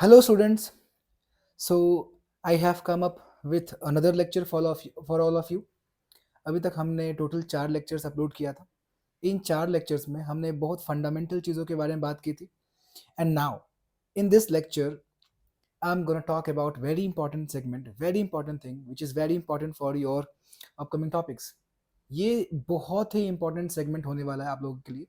Hello students. So I have come up with another lecture for all of you. अभी तक हमने total 4 lectures upload किया था. इन 4 lectures में हमने बहुत फंडामेंटल चीज़ों के बारे में बात की थी. And now in this lecture I am gonna talk about very important segment, very important thing which is very important for your upcoming topics. ये बहुत ही इंपॉर्टेंट सेगमेंट होने वाला है आप लोगों के लिए.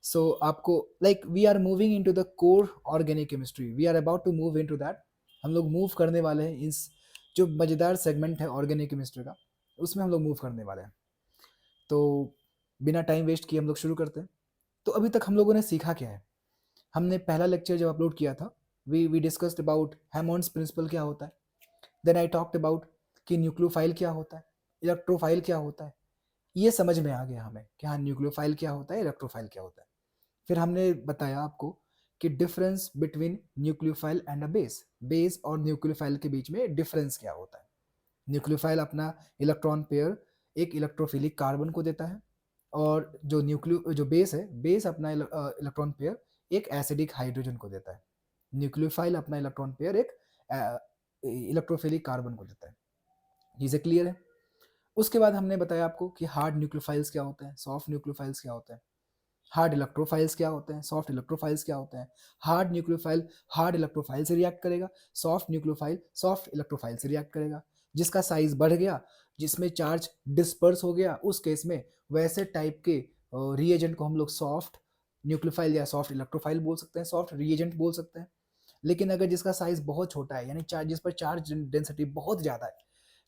So आपको like we are moving into the core organic chemistry. We are about to move into that. हम लोग मूव करने वाले हैं इस जो मज़ेदार सेगमेंट है ऑर्गेनिक केमिस्ट्री का, उसमें हम लोग मूव करने वाले हैं. तो बिना टाइम वेस्ट किए हम लोग शुरू करते हैं. तो अभी तक हम लोगों ने सीखा क्या है? हमने पहला लेक्चर जब अपलोड किया था, वी डिस्कस्ड अबाउट हैमॉन्ड्स प्रिंसिपल क्या होता है. देन आई टॉक्ड अबाउट कि न्यूक्लियोफाइल क्या होता है, इलेक्ट्रोफाइल क्या होता है. ये समझ में आ गया हमें कि हाँ न्यूक्लियोफाइल क्या होता है, इलेक्ट्रोफाइल क्या होता है. फिर हमने बताया आपको कि difference between nucleophile and a base और न्यूक्लियोफाइल के बीच में डिफरेंस क्या होता है. न्यूक्लियोफाइल अपना इलेक्ट्रॉन पेयर एक इलेक्ट्रोफिलिक कार्बन को देता है, और जो बेस अपना इलेक्ट्रॉन पेयर एक एसिडिक हाइड्रोजन को देता है. न्यूक्लियोफाइल अपना इलेक्ट्रॉन पेयर एक इलेक्ट्रोफिलिक कार्बन को देता है. चीज़ें क्लियर है? उसके बाद हमने बताया आपको कि हार्ड न्यूक्लियोफाइल्स क्या होते हैं, सॉफ्ट न्यूक्लियोफाइल्स क्या होते हैं, हार्ड इलेक्ट्रोफाइल्स क्या होते हैं, सॉफ्ट इलेक्ट्रोफाइल्स क्या होते हैं. हार्ड न्यूक्लियोफाइल हार्ड इलेक्ट्रोफाइल से रिएक्ट करेगा, सॉफ्ट न्यूक्लियोफाइल सॉफ्ट इलेक्ट्रोफाइल से रिएक्ट करेगा. जिसका साइज बढ़ गया, जिसमें चार्ज डिस्पर्स हो गया, उस केस में वैसे टाइप के रिएजेंट को हम लोग सॉफ्ट न्यूक्लियोफाइल या सॉफ्ट इलेक्ट्रोफाइल बोल सकते हैं, सॉफ्ट रिएजेंट बोल सकते हैं. लेकिन अगर जिसका साइज बहुत छोटा है, यानी जिस पर चार्ज डेंसिटी बहुत ज़्यादा है,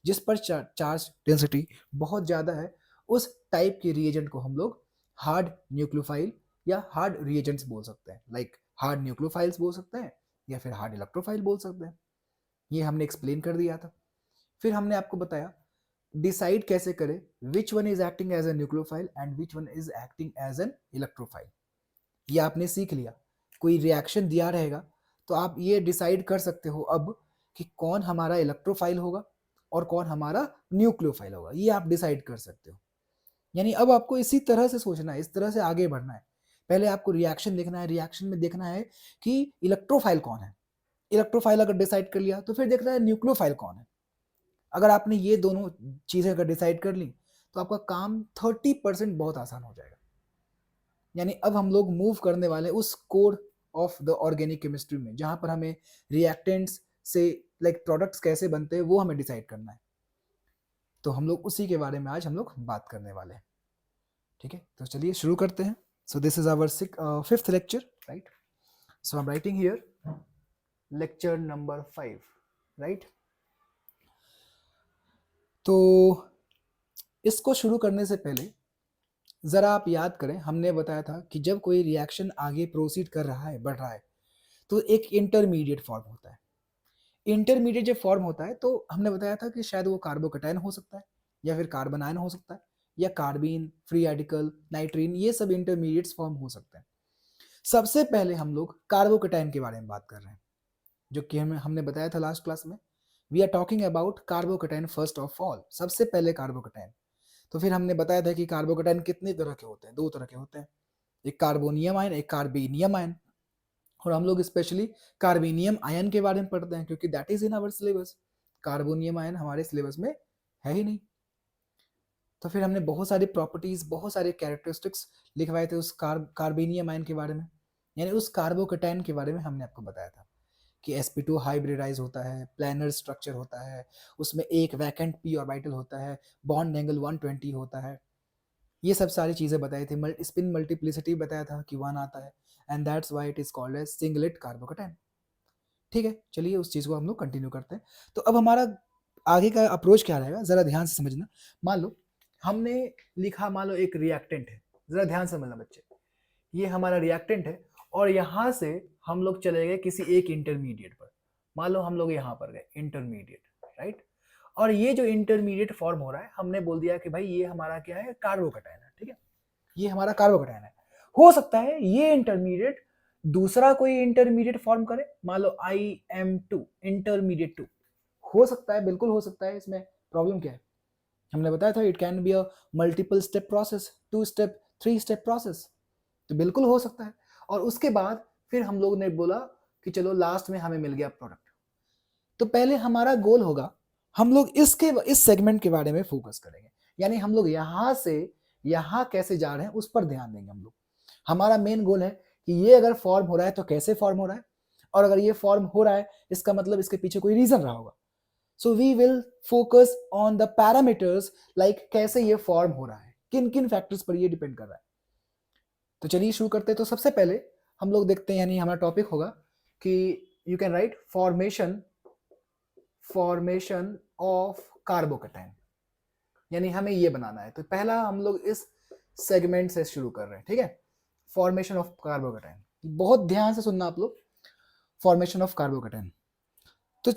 जिस पर चार्ज डेंसिटी बहुत ज़्यादा है, उस टाइप के रिएजेंट को हम लोग हार्ड न्यूक्लियोफाइल या हार्ड रिएजेंट्स बोल सकते हैं. लाइक हार्ड न्यूक्लियोफाइल्स बोल सकते हैं या फिर हार्ड इलेक्ट्रोफाइल बोल सकते हैं. ये हमने एक्सप्लेन कर दिया था. फिर हमने आपको बताया डिसाइड कैसे करें which one is acting as a nucleophile and which one is acting as an electrophile. ये आपने सीख लिया. कोई रिएक्शन दिया रहेगा तो आप ये डिसाइड कर सकते हो अब कि कौन हमारा इलेक्ट्रोफाइल होगा और कौन हमारा न्यूक्लियोफाइल होगा. ये आप डिसाइड कर सकते हो. यानी अब आपको इसी तरह से सोचना है, इस तरह से आगे बढ़ना है. पहले आपको रिएक्शन देखना है, रिएक्शन में देखना है कि इलेक्ट्रोफाइल कौन है. इलेक्ट्रोफाइल अगर डिसाइड कर लिया तो फिर देखना है न्यूक्लियोफाइल कौन है. अगर आपने ये दोनों चीजें अगर डिसाइड कर ली तो आपका काम 30% बहुत आसान हो जाएगा. यानी अब हम लोग मूव करने वाले उस core of the organic chemistry में, जहां पर हमें रिएक्टेंट्स से लाइक प्रोडक्ट्स कैसे बनते हैं वो हमें डिसाइड करना है. तो हम लोग उसी के बारे में आज हम लोग बात करने वाले हैं. ठीक है, तो चलिए शुरू करते हैं. So this is our 5th lecture, right? So I am writing here lecture number 5, right? तो इसको शुरू करने से पहले ज़रा आप याद करें, हमने बताया था कि जब कोई रिएक्शन आगे प्रोसीड कर रहा है, बढ़ रहा है, तो एक इंटरमीडिएट फॉर्म होता है. इंटरमीडिएट जब फॉर्म होता है तो हमने बताया था कि शायद वो कार्बोकैटायन हो सकता है या फिर कार्बन आयन हो सकता है या कार्बीन, फ्री रेडिकल, नाइट्रीन, ये सब इंटरमीडिएट्स फॉर्म हो सकते हैं. सबसे पहले हम लोग कार्बोकैटायन के बारे में बात कर रहे हैं, जो कि हमने बताया था लास्ट क्लास में. We are talking about carbocation first of all, सबसे पहले कार्बोकैटायन. तो फिर हमने बताया था कि कार्बोकैटायन कितने तरह के होते हैं, 2 तरह के होते हैं. एक कार्बोनियम आयन, एक कार्बेनियम आयन. और हम लोग स्पेशली कार्बेनियम आयन के बारे में पढ़ते हैं क्योंकि that is in our syllabus. Carbonium ion हमारे सिलेबस में है ही नहीं. तो फिर हमने बहुत सारी प्रॉपर्टीज, बहुत सारे कैरेक्टरिस्टिक्स लिखवाए थे उस कार्बेनियम आयन के बारे में. यानी उस कार्बोकैटायन के बारे में हमने आपको बताया था कि sp2 हाइब्रिडाइज होता है, प्लानर स्ट्रक्चर होता है, उसमें एक वैकेंट p ऑर्बिटल होता है, बॉन्ड एंगल 120 होता है. ये सब सारी चीज़ें बताई थी. स्पिन मल्टीप्लिसिटी बताया था कि 1 आता है, and that's why it is called as singlet carbocation. ठीक है, चलिए उस चीज़ को हम लोग कंटिन्यू करते हैं. तो अब हमारा आगे का अप्रोच क्या रहेगा, ज़रा ध्यान से समझना. मान लो हमने लिखा, मान लो एक रिएक्टेंट है. ज़रा ध्यान से समझना बच्चे, ये हमारा रिएक्टेंट है और यहाँ से हम लोग चले गए किसी एक इंटरमीडिएट पर. मान लो हम लोग यहाँ पर गए इंटरमीडिएट, राइट? और ये जो इंटरमीडिएट फॉर्म हो रहा है, हमने बोल दिया कि भाई ये हमारा क्या है, कार्बोकैटायन है. ठीक है, ये हमारा कार्बोकैटायन है. हो सकता है ये इंटरमीडिएट दूसरा कोई इंटरमीडिएट फॉर्म करे, मान लो IM2 इंटरमीडिएट 2. हो सकता है, बिल्कुल हो सकता है. इसमें प्रॉब्लम क्या है? हमने बताया था it can be a multiple step process, 2 step, 3 step process. तो बिल्कुल हो सकता है. और उसके बाद फिर हम लोग ने बोला कि चलो लास्ट में हमें मिल गया प्रोडक्ट। तो पहले हमारा गोल होगा, हम लोग इस सेगमेंट के बारे में फोकस करेंगे, यानी हम लोग यहाँ से यहाँ कैसे जा रहे हैं उस पर ध्यान देंगे हम लोग। हमारा मेन गोल है कि ये अगर फॉर्म हो रहा है तो कैसे फॉर्म हो रहा है, और अगर ये फॉर्म हो रहा है इसका मतलब इसके पीछे कोई रीजन रहा होगा। So we will focus on the parameters, like कैसे ये फॉर्म हो रहा है, किन किन फैक्टर्स पर ये डिपेंड कर रहा है। तो चलिए शुरू करते हैं। तो सबसे पहले हम लोग देखते हैं, यानी हमारा टॉपिक होगा कि you can right formation of carbocation, यानी हमें ये बनाना है। तो पहला हम लोग इस सेगमेंट से शुरू कर रहे हैं, ठीक है। फॉर्मेशन ऑफ कार्बोकैटायन, बहुत ध्यान से सुनना आप लोग। फॉर्मेशन ऑफ कार्बोकैटायन, तो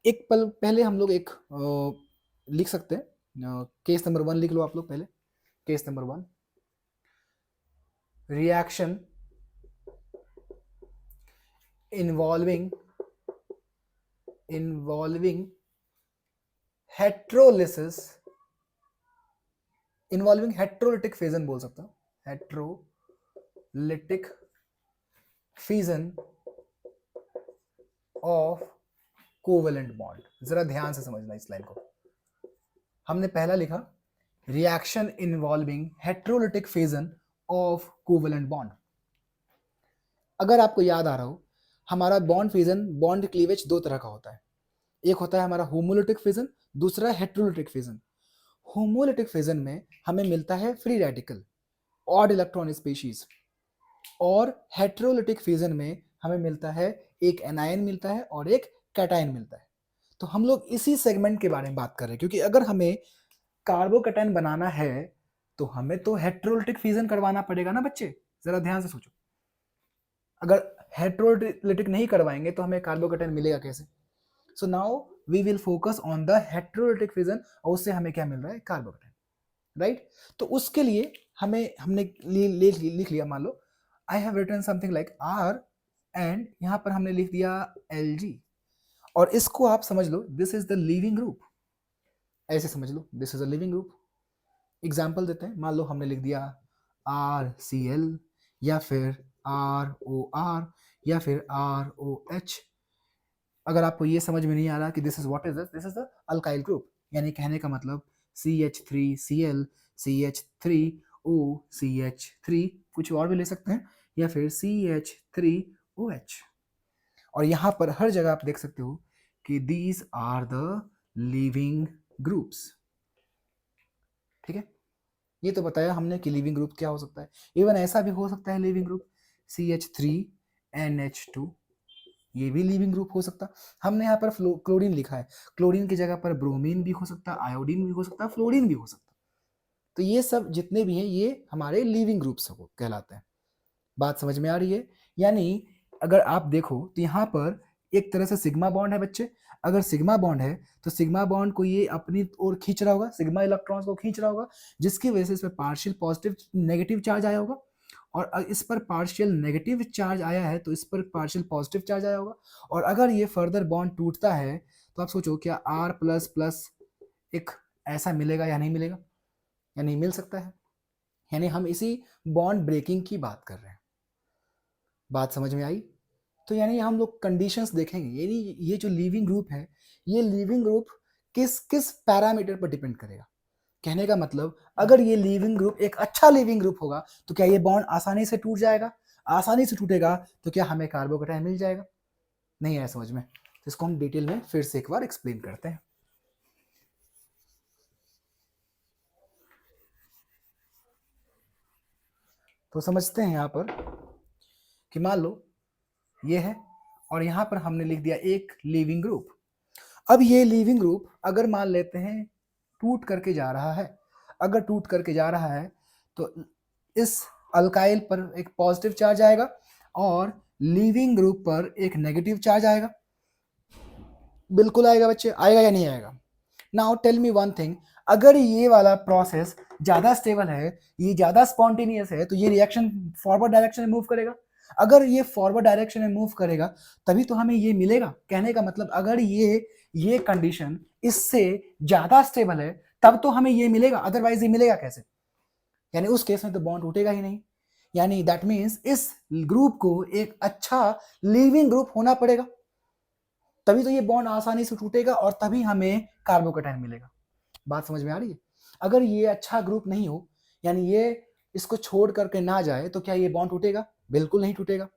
एक पल पहले हम लोग एक लिख सकते हैं, केस नंबर 1 लिख लो आप लोग पहले। Case number 1, reaction involving heterolysis, involving heterolytic fission बोल सकता हूं, heterolytic fission of covalent bond. जरा ध्यान से समझना इस लाइन को। हमने पहला लिखा reaction involving heterolytic fission of covalent bond. अगर आपको याद आ रहा हो, हमारा बॉन्ड फिजन, बॉन्ड क्लीवेज दो तरह का होता है। एक होता है हमारा होमोलिटिक फिजन, दूसरा हेट्रोलिटिक फिजन। होमोलिटिक फिजन में हमें मिलता है free radical, odd electron species, और हेट्रोलिटिक फिजन में हमें मिलता है एक एनायन मिलता है और एक कैटायन मिलता है। तो हम लोग इसी सेगमेंट के बारे में बात कर रहे हैं, क्योंकि अगर हमें कार्बोकैटायन बनाना है तो हमें तो हेट्रोलिटिक फिजन करवाना पड़ेगा ना बच्चे। जरा ध्यान से सोचो, अगर हेट्रोलिटिक नहीं करवाएंगे तो हमें कार्बोकैटायन मिलेगा कैसे। So now we will focus on the heterolytic fission, और उससे हमें क्या मिल रहा है, कार्बोकैटायन, राइट। तो उसके लिए हमने लिख लिया, मान लो I have written something like R, and यहां पर हमने लिख दिया Lg, और इसको आप समझ लो this is the leaving group, ऐसे समझ लो this is a leaving group. Example देते हैं, मान लो हमने लिख दिया RCl, या फिर ROR, या फिर ROH। अगर आपको ये समझ में नहीं आ रहा कि this is what is this is the alkyl group, यानी कहने का मतलब CH3Cl, CH3O, CH3, कुछ और भी ले सकते हैं, या फिर CH3OH। और यहां पर हर जगह आप देख सकते हो कि these are the leaving groups, ठीक है। ये तो बताया हमने कि लिविंग ग्रुप क्या हो सकता है। इवन ऐसा भी हो सकता है लिविंग ग्रुप CH3NH2, ये भी लिविंग ग्रुप हो सकता। हमने यहाँ पर क्लोरीन लिखा है, क्लोरीन की जगह पर ब्रोमीन भी हो सकता, आयोडीन भी हो सकता, फ्लोरीन भी हो सकता। तो ये सब जितने भी हैं ये हमारे लिविंग ग्रुप्स कहलाते हैं। बात समझ में आ रही है। यानी अगर आप देखो तो यहाँ पर एक तरह से सिग्मा बॉन्ड है बच्चे। अगर सिग्मा बॉन्ड है तो सिग्मा बॉन्ड को ये अपनी ओर खींच रहा होगा, सिग्मा इलेक्ट्रॉन्स को खींच रहा होगा, जिसकी वजह से इस पर पार्शियल पॉजिटिव नेगेटिव चार्ज आया होगा, और इस पर पार्शियल नेगेटिव चार्ज आया है तो इस पर पार्शियल पॉजिटिव चार्ज आया होगा। और अगर ये फर्दर बॉन्ड टूटता है तो आप सोचो क्या R++ एक ऐसा मिलेगा या नहीं मिलेगा, या नहीं मिल सकता है। यानी हम इसी बॉन्ड ब्रेकिंग की बात कर रहे हैं। बात समझ में आई। तो यानी हम लोग कंडीशंस देखेंगे, यानी ये जो लिविंग ग्रुप है, ये लिविंग ग्रुप किस किस पैरामीटर पर डिपेंड करेगा। कहने का मतलब अगर ये लिविंग ग्रुप एक अच्छा लिविंग ग्रुप होगा तो क्या ये बॉन्ड आसानी से टूट जाएगा, आसानी से टूटेगा तो क्या हमें कार्बोकैटायन मिल जाएगा। नहीं आया समझ में, तो इसको हम डिटेल में फिर से एक बार एक्सप्लेन करते हैं। तो समझते हैं यहाँ पर कि मान लो ये है और यहाँ पर हमने लिख दिया एक लिविंग ग्रुप। अब ये लिविंग ग्रुप अगर मान लेते हैं टूट करके जा रहा है, अगर टूट करके जा रहा है तो इस अल्काइल पर एक पॉजिटिव चार्ज आएगा और लिविंग ग्रुप पर एक नेगेटिव चार्ज आएगा। बिल्कुल आएगा बच्चे, आएगा या नहीं आएगा। Now tell me one thing, अगर ये वाला प्रोसेस ज्यादा स्टेबल है, ये ज्यादा स्पॉन्टेनियस है, तो ये रिएक्शन फॉरवर्ड डायरेक्शन में मूव करेगा। अगर ये फॉरवर्ड डायरेक्शन में मूव करेगा तभी तो हमें ये मिलेगा। कहने का मतलब अगर ये कंडीशन इससे ज्यादा स्टेबल है तब तो हमें ये मिलेगा, अदरवाइज ये मिलेगा कैसे। यानी उस केस में तो बॉन्ड टूटेगा ही नहीं। यानी दैट मीन्स इस ग्रुप को एक अच्छा लिविंग ग्रुप होना पड़ेगा, तभी तो ये बॉन्ड आसानी से टूटेगा और तभी हमें कार्बोकैटायन मिलेगा। बात समझ में आ रही है? अगर ये अच्छा ग्रुप नहीं हो, यानी ये इसको छोड़ करके ना जाए, तो क्या ये बॉन्ड टूटेगा? बिल्कुल नहीं टूटेगा।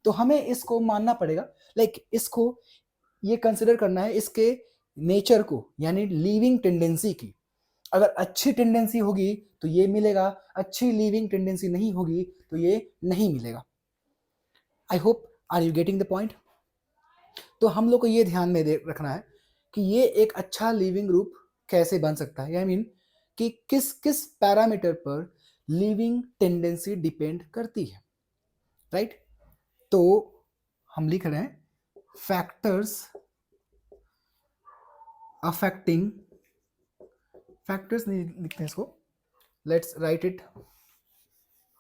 तो हमें इसको मानना पड़ेगा, इसको ये कंसिडर करना है इसके नेचर को, यानी लीविंग टेंडेंसी की। अगर अच्छी टेंडेंसी होगी तो ये मिलेगा, अच्छी लीविंग टेंडेंसी नहीं होगी तो ये नहीं मिलेगा। I hope are you getting the point? तो हम लोग को ये ध्यान में रखना है कि ये एक अच्छा लिविंग ग्रुप कैसे बन सकता है, आई मीन कि किस किस पैरामीटर पर लिविंग टेंडेंसी डिपेंड करती है, राइट? तो हम लिख रहे हैं फैक्टर्स अफेक्टिंग, फैक्टर्स नहीं लिखते हैं इसको, लेट्स राइट इट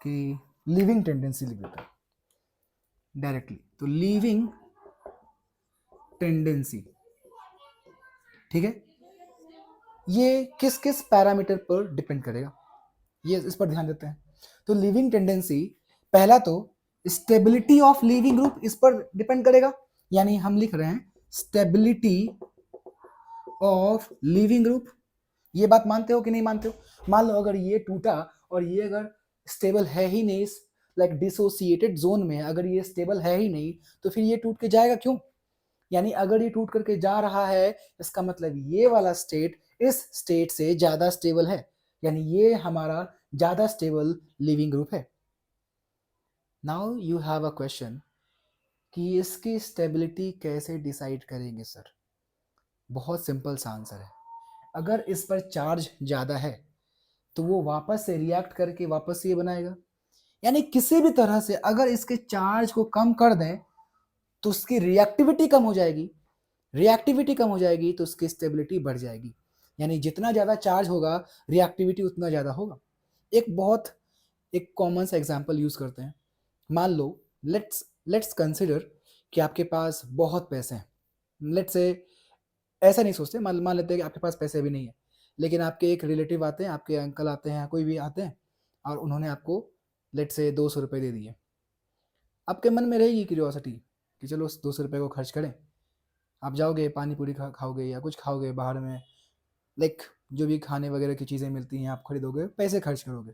कि लिविंग टेंडेंसी लिख देते हैं डायरेक्टली। तो लिविंग टेंडेंसी, ठीक है, ये किस किस पैरामीटर पर डिपेंड करेगा, ये इस पर ध्यान देते हैं। तो लिविंग टेंडेंसी, पहला तो स्टेबिलिटी ऑफ लिविंग ग्रुप इस पर डिपेंड करेगा, यानी हम लिख रहे हैं स्टेबिलिटी ऑफ लिविंग ग्रुप। ये बात मानते हो कि नहीं मानते हो? मान लो अगर ये टूटा और ये अगर स्टेबल है ही नहीं, लाइक डिसोसिएटेड जोन में अगर ये स्टेबल है ही नहीं, तो फिर ये टूट के जाएगा क्यों? यानी अगर ये टूट करके जा रहा है, इसका मतलब ये वाला स्टेट इस स्टेट से ज्यादा स्टेबल है, यानी ये हमारा ज्यादा स्टेबल लिविंग ग्रुप है। Now you have a question कि इसकी स्टेबिलिटी कैसे डिसाइड करेंगे सर? बहुत सिंपल सा आंसर है, अगर इस पर चार्ज ज्यादा है तो वो वापस से रिएक्ट करके वापस ये बनाएगा, यानी किसी भी तरह से अगर इसके चार्ज को कम कर दें तो उसकी रिएक्टिविटी कम हो जाएगी, रिएक्टिविटी कम हो जाएगी तो उसकी स्टेबिलिटी बढ़ जाएगी, यानी जितना ज़्यादा चार्ज होगा रिएक्टिविटी उतना ज़्यादा होगा। एक कॉमन सा एग्जांपल यूज़ करते हैं। मान लो लेट्स कंसिडर कि आपके पास बहुत पैसे हैं, लेट्स से ऐसा नहीं सोचते, मान लेते हैं कि आपके पास पैसे भी नहीं है, लेकिन आपके एक रिलेटिव आते हैं, आपके अंकल आते हैं, कोई भी आते हैं और उन्होंने आपको लेट्स से 200 रुपये दे दिए। आपके मन में रहेगी क्यूरियोसिटी कि चलो उस 200 रुपये को खर्च करें। आप जाओगे पानी पूरी खाओगे या कुछ खाओगे बाहर में, जो भी खाने वगैरह की चीज़ें मिलती हैं आप खरीदोगे, पैसे खर्च करोगे।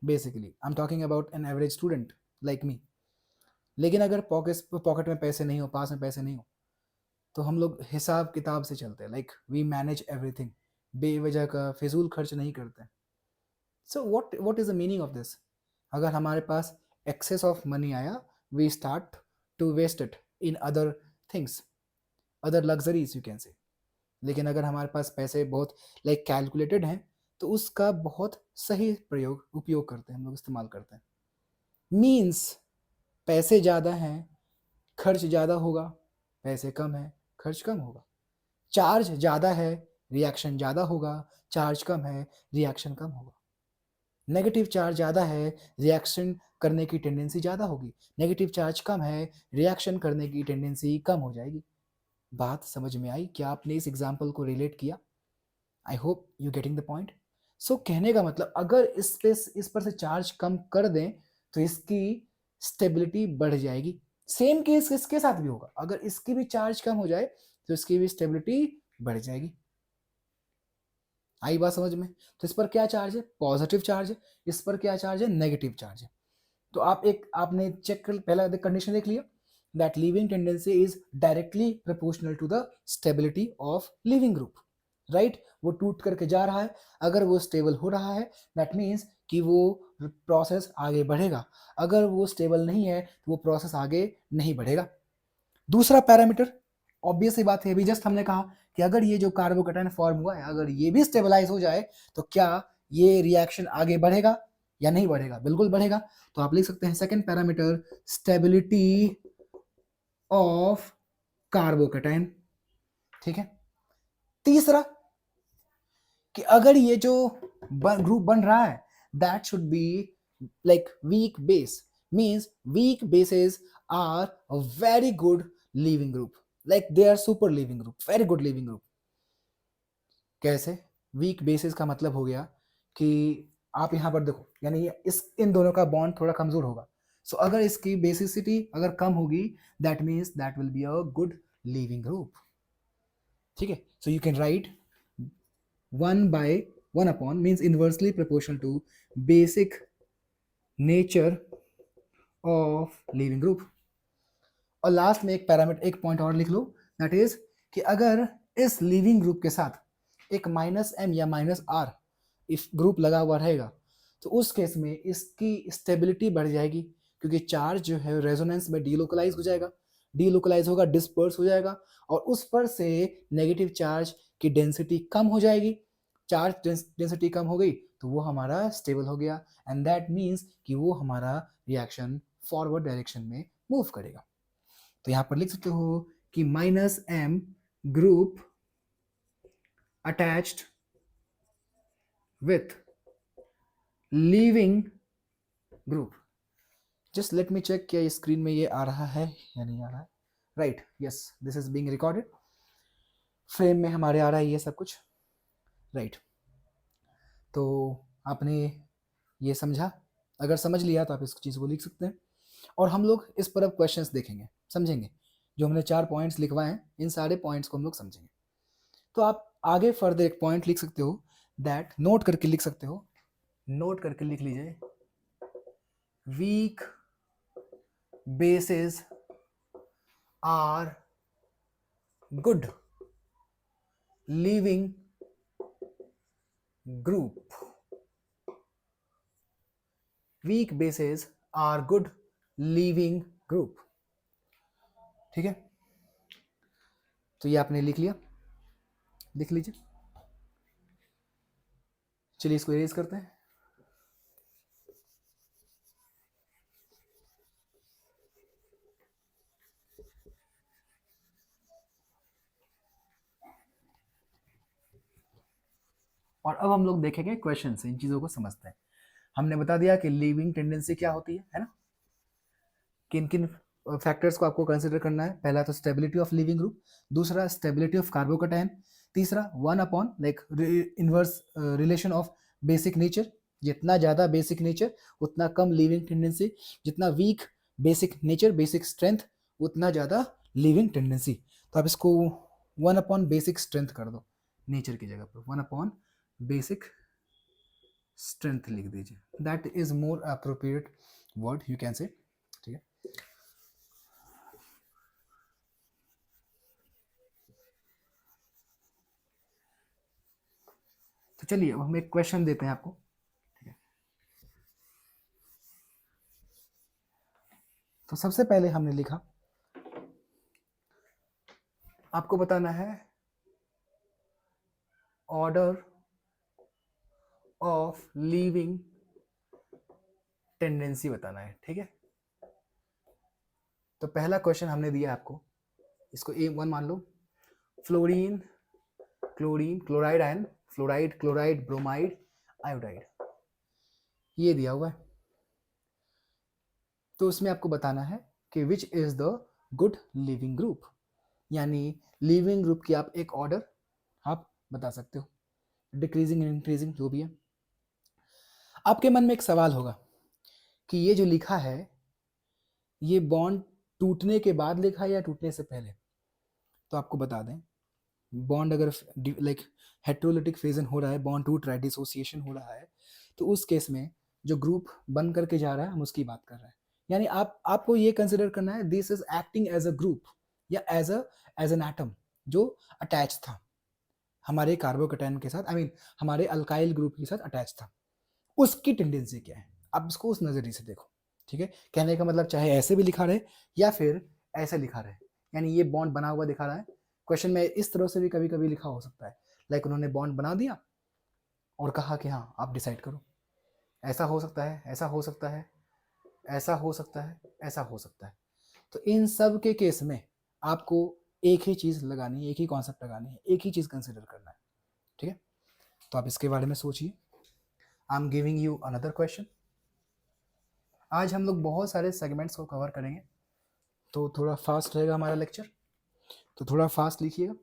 Basically I am talking about an average student like me. लेकिन अगर पॉकेट में पैसे नहीं हो, पास में पैसे नहीं हो, तो हम लोग हिसाब किताब से चलते हैं, वी मैनेज एवरीथिंग, बेवजह का फिजूल खर्च नहीं करते। So what is the meaning of this? अगर हमारे पास एक्सेस ऑफ मनी आया, we start to waste it in other things, other luxuries you can say. लेकिन अगर हमारे पास पैसे बहुत कैलकुलेटेड हैं तो उसका बहुत सही उपयोग करते हैं, हम लोग इस्तेमाल करते हैं। मीन्स पैसे ज़्यादा हैं, खर्च ज़्यादा होगा, पैसे कम है, खर्च कम होगा। चार्ज ज़्यादा है, रिएक्शन ज़्यादा होगा, चार्ज कम है, रिएक्शन कम होगा। नेगेटिव चार्ज ज़्यादा है, रिएक्शन करने की टेंडेंसी ज़्यादा होगी, नेगेटिव चार्ज कम है, रिएक्शन करने की टेंडेंसी कम हो जाएगी। बात समझ में आई? क्या आपने इस एग्जाम्पल को रिलेट किया? I hope you getting the point. So कहने का मतलब अगर इस पर से चार्ज कम कर दें तो इसकी स्टेबिलिटी बढ़ जाएगी। सेम केस इसके साथ भी होगा, अगर इसकी भी चार्ज कम हो जाए तो इसकी भी स्टेबिलिटी बढ़ जाएगी। आई बात समझ में? तो इस पर क्या चार्ज है? पॉजिटिव चार्ज है। इस पर क्या चार्ज है? नेगेटिव चार्ज है। तो आपने चेक कर, पहला कंडीशन देख लिया that leaving tendency is directly proportional to the stability of leaving group, right? वो टूट करके जा रहा है, अगर वो स्टेबल हो रहा है that means कि वो प्रोसेस आगे बढ़ेगा, अगर वो स्टेबल नहीं है तो वो प्रोसेस आगे नहीं बढ़ेगा। दूसरा पैरामीटर, ऑब्वियस सी बात है, अभी जस्ट हमने कहा कि अगर ये जो कार्बोकैटायन फॉर्म हुआ है अगर ये भी स्टेबलाइज हो जाए तो क्या ये रिएक्शन आगे बढ़ेगा या नहीं बढ़ेगा? बिल्कुल बढ़ेगा। तो आप लिख सकते हैं second parameter stability of carbocation, ठीक है। तीसरा कि अगर ये जो ग्रुप बन रहा है that should be weak base, means weak bases are a very good leaving group, they are super leaving group, very good leaving group. कैसे? वीक बेसिस का मतलब हो गया कि आप यहाँ पर देखो, यानी इस इन दोनों का बॉन्ड थोड़ा कमजोर होगा। सो अगर इसकी बेसिसिटी अगर कम होगी, that means that will be a good leaving group. ठीक है, so you can write 1/1 means inversely proportional to basic nature of leaving group. और लास्ट में एक पैरामीटर, एक पॉइंट और लिख लो, दैट इज कि अगर इस लिविंग ग्रुप के साथ एक -m या -r इफ ग्रुप लगा हुआ रहेगा, तो उस केस में इसकी स्टेबिलिटी बढ़ जाएगी, क्योंकि चार्ज जो है रेजोनेंस में डीलोकलाइज हो जाएगा, डीलोकलाइज होगा, डिस्पर्स हो जाएगा, और उस पर से नेगेटिव चार्ज की डेंसिटी कम हो जाएगी। चार्ज डेंसिटी कम हो गई तो वो हमारा स्टेबल हो गया, एंड दैट मीन्स कि वो हमारा रिएक्शन फॉरवर्ड डायरेक्शन में मूव करेगा। तो यहां पर लिख सकते हो कि -m group attached with leaving group. Just let me check क्या स्क्रीन में ये आ रहा है या नहीं आ रहा है। Right, yes, this is being recorded, frame में हमारे आ रहा है ये सब कुछ। राइट, तो आपने ये समझा, अगर समझ लिया तो आप इस चीज़ को लिख सकते हैं, और हम लोग इस पर अब क्वेश्चंस देखेंगे, समझेंगे। जो हमने 4 पॉइंट्स लिखवाए हैं, इन सारे पॉइंट्स को हम लोग समझेंगे। तो आप आगे फर्दर एक पॉइंट लिख सकते हो, दैट नोट करके लिख सकते हो, नोट करके लिख लीजिए, weak bases are good leaving group. Weak bases are good leaving group. ठीक है, तो ये आपने लिख लिया, लिख लीजिए। चलिए इसको इरेज करते हैं। और अब हम लोग देखेंगे क्वेश्चन से, इन चीजों को समझते हैं। हमने बता दिया कि लीविंग टेंडेंसी क्या होती है ना, किन किन फैक्टर्स को आपको कंसिडर करना है। पहला तो स्टेबिलिटी ऑफ लिविंग ग्रुप, दूसरा स्टेबिलिटी ऑफ कार्बोकैटायन, तीसरा 1 like inverse relation of basic nature, जितना ज़्यादा बेसिक नेचर उतना कम लिविंग टेंडेंसी, जितना weak basic nature basic strength उतना ज़्यादा लिविंग टेंडेंसी। तो आप इसको 1 बेसिक स्ट्रेंथ कर दो, नेचर की जगह पर 1 बेसिक स्ट्रेंथ लिख दीजिए, that is more appropriate word you can से। ठीक है, तो चलिए हम एक क्वेश्चन देते हैं आपको। ठीक है, तो सबसे पहले हमने लिखा, आपको बताना है ऑर्डर ऑफ लीविंग टेंडेंसी बताना है। ठीक है, तो पहला क्वेश्चन हमने दिया आपको, इसको A1 मान लो, fluorine chlorine chloride ion, fluoride chloride bromide iodide, ये दिया हुआ है। तो उसमें आपको बताना है कि which is the good leaving group, यानी लिविंग ग्रुप की आप एक ऑर्डर आप बता सकते हो, डिक्रीजिंग इंक्रीजिंग जो भी है। आपके मन में एक सवाल होगा कि ये जो लिखा है ये बॉन्ड टूटने के बाद लिखा है या टूटने से पहले। तो आपको बता दें, बॉन्ड अगर लाइक हेट्रोलिटिक फ्यूजन हो रहा है, बॉन्ड टूट रहा है, डिसोसिएशन हो रहा है, तो उस केस में जो ग्रुप बन करके जा रहा है हम उसकी बात कर रहे हैं। यानी आपको ये कंसिडर करना है this is acting as a group या एज एन एटम जो अटैच था हमारे कार्बोकैटायन के साथ, हमारे अल्काइल ग्रुप के साथ अटैच था, उसकी टेंडेंसी क्या है, आप इसको उस नजरिए से देखो। ठीक है, कहने का मतलब चाहे ऐसे भी लिखा रहे या फिर ऐसे लिखा रहे, यानी ये बॉन्ड बना हुआ दिखा रहा है। क्वेश्चन में इस तरह से भी कभी कभी लिखा हो सकता है, लाइक उन्होंने बॉन्ड बना दिया और कहा कि हाँ आप डिसाइड करो, ऐसा हो सकता है, ऐसा हो सकता है, ऐसा हो सकता है, ऐसा हो सकता है। तो इन सब के केस में आपको एक ही चीज लगानी है, एक ही कॉन्सेप्ट लगानी है, एक ही चीज कंसिडर करना है। ठीक है, तो आप इसके बारे में सोचिए। I am giving you another question. आज हम लोग बहुत सारे सेगमेंट्स को कवर करेंगे, तो थोड़ा फास्ट रहेगा हमारा लेक्चर, तो थोड़ा फास्ट लिखिएगा।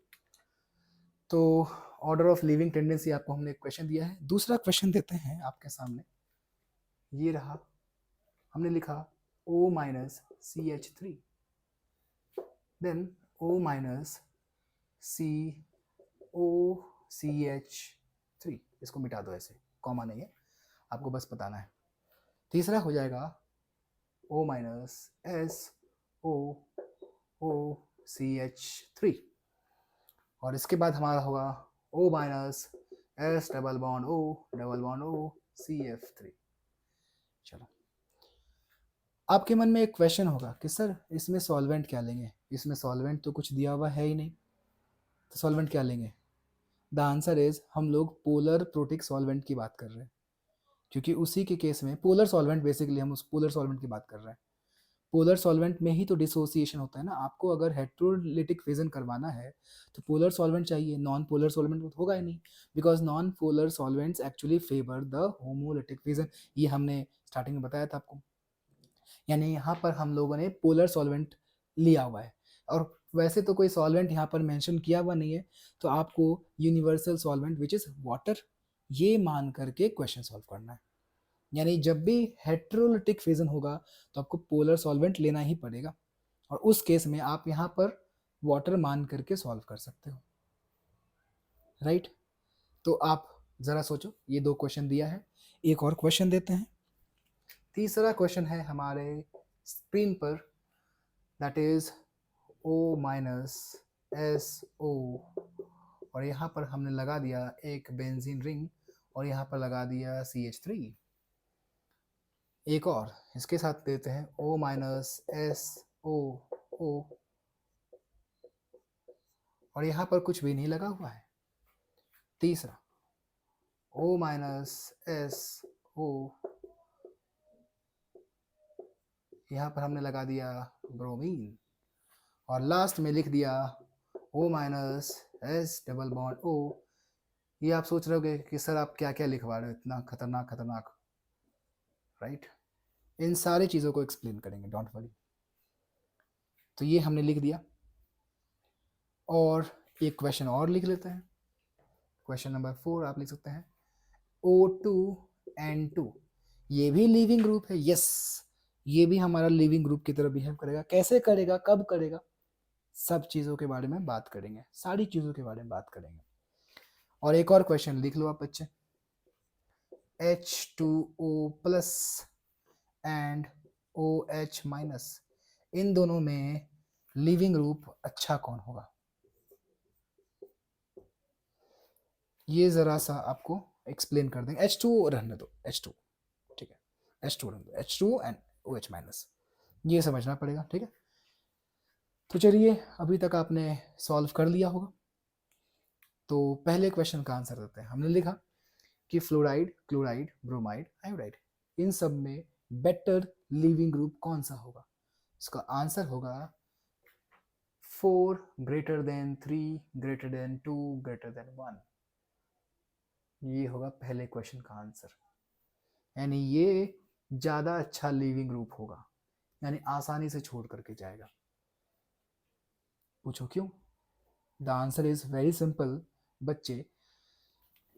तो ऑर्डर ऑफ लिविंग टेंडेंसी आपको हमने एक क्वेश्चन दिया है। दूसरा क्वेश्चन देते हैं आपके सामने, ये रहा, हमने लिखा O minus CH3, then O minus COCH3, इसको मिटा दो, ऐसे कॉमा नहीं है, आपको बस बताना है। तीसरा हो जाएगा O माइनस SOOCH3, और इसके बाद हमारा होगा O minus S double bond O CF3। चलो, आपके मन में एक क्वेश्चन होगा कि सर इसमें सॉल्वेंट क्या लेंगे, इसमें सॉल्वेंट तो कुछ दिया हुआ है ही नहीं, तो सॉल्वेंट क्या लेंगे? द आंसर इज, हम लोग पोलर प्रोटिक सॉल्वेंट की बात कर रहे हैं, क्योंकि उसी के केस में पोलर सॉल्वेंट, बेसिकली हम उस पोलर सॉल्वेंट की बात कर रहे हैं। पोलर सॉल्वेंट में ही तो डिसोसिएशन होता है ना, आपको अगर हेट्रोलिटिक फिजन करवाना है तो पोलर सॉल्वेंट चाहिए, नॉन पोलर सॉल्वेंट तो होगा ही नहीं, because non polar solvents actually favour the homolytic fission, ये हमने स्टार्टिंग में बताया था आपको। यानी यहाँ पर हम लोगों ने पोलर सॉल्वेंट लिया हुआ है, और वैसे तो कोई सॉल्वेंट यहाँ पर मेंशन किया हुआ नहीं है, तो आपको universal solvent which is water, ये मान करके क्वेश्चन सॉल्व करना है। यानी जब भी हेट्रोलिटिक फिजन होगा तो आपको पोलर सॉल्वेंट लेना ही पड़ेगा, और उस केस में आप यहाँ पर वाटर मान करके सॉल्व कर सकते हो, राइट। तो आप जरा सोचो, ये 2 क्वेश्चन दिया है, एक और क्वेश्चन देते हैं। तीसरा क्वेश्चन है हमारे स्क्रीन पर, that is O minus SO, और यहाँ पर हमने लगा दिया एक बेंजीन रिंग, और यहाँ पर लगा दिया CH3। एक और इसके साथ देते हैं O माइनस SOO, और यहाँ पर कुछ भी नहीं लगा हुआ है। तीसरा O माइनस SO, यहाँ पर हमने लगा दिया ब्रोमीन, और लास्ट में लिख दिया O minus S double bond O। ये आप सोच रहे होगे कि सर आप क्या क्या लिखवा रहे हो, इतना खतरनाक खतरनाक, राइट। इन सारी चीज़ों को एक्सप्लेन करेंगे, डोंट वरी। तो ये हमने लिख दिया, और एक क्वेश्चन और लिख लेते हैं। क्वेश्चन नंबर 4 आप लिख सकते हैं O2N2, ये भी लिविंग ग्रुप है, यस, ये भी हमारा लिविंग ग्रुप की तरह बिहेव करेगा। कैसे करेगा, कब करेगा, सब चीज़ों के बारे में बात करेंगे, सारी चीज़ों के बारे में बात करेंगे। और एक और क्वेश्चन लिख लो आप बच्चे, H2O plus and OH minus, इन दोनों में लिविंग ग्रुप अच्छा कौन होगा, ये जरा सा आपको एक्सप्लेन कर देंगे। H2 रहने दो, H2 ठीक है, H2 रहने दो, H2 एंड OH माइनस, ये समझना पड़ेगा, ठीक है। तो चलिए, अभी तक आपने सॉल्व कर लिया होगा, तो पहले क्वेश्चन का आंसर देते हैं। हमने लिखा कि फ्लोराइड, क्लोराइड, ब्रोमाइड, आयोडाइड, इन सब में बेटर लिविंग ग्रुप कौन सा होगा? इसका आंसर होगा 4 greater than 3 greater than 2 greater than 1, ये होगा पहले क्वेश्चन का आंसर। यानी ये ज़्यादा अच्छा लिविंग ग्रुप होगा, यानी आसानी से छोड़ करके जाएगा। पूछो क्यों? The answer is very simple बच्चे,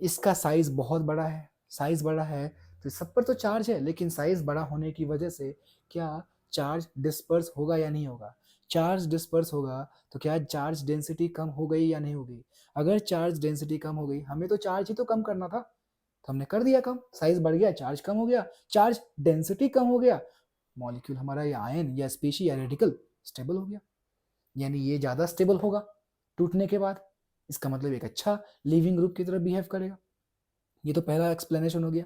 इसका साइज बहुत बड़ा है, साइज बड़ा है तो सब पर तो चार्ज है, लेकिन साइज बड़ा होने की वजह से क्या चार्ज डिस्पर्स होगा या नहीं होगा? चार्ज डिस्पर्स होगा तो क्या चार्ज डेंसिटी कम हो गई या नहीं हो गई? अगर चार्ज डेंसिटी कम हो गई, हमें तो चार्ज ही तो कम करना था, तो हमने कर दिया कम, साइज बढ़ गया, चार्ज कम हो गया, चार्ज डेंसिटी कम हो गया, मॉलिक्यूल हमारा या आयन या स्पीशी या रेडिकल स्टेबल हो गया, यानी ये ज़्यादा स्टेबल होगा टूटने के बाद, इसका मतलब एक अच्छा लिविंग ग्रुप की तरह बिहेव करेगा। ये तो पहला एक्सप्लेनेशन हो गया।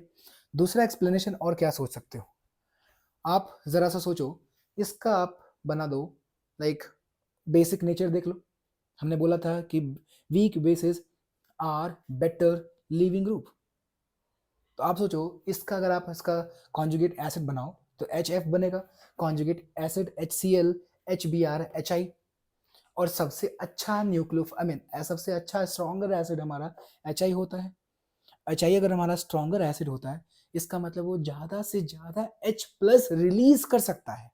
दूसरा एक्सप्लेनेशन और क्या सोच सकते हो आप, जरा सा सोचो, इसका आप बना दो लाइक बेसिक नेचर देख लो, हमने बोला था कि weak bases are better leaving group, तो आप सोचो इसका अगर आप इसका कॉन्जुगेट एसिड बनाओ तो HF बनेगा, conjugate acid HCl, HBr, HI, और सबसे अच्छा सबसे अच्छा स्ट्रॉन्गर एसिड हमारा HI होता है। HI अगर हमारा स्ट्रॉन्गर एसिड होता है, इसका मतलब वो ज़्यादा से ज़्यादा H प्लस रिलीज कर सकता है,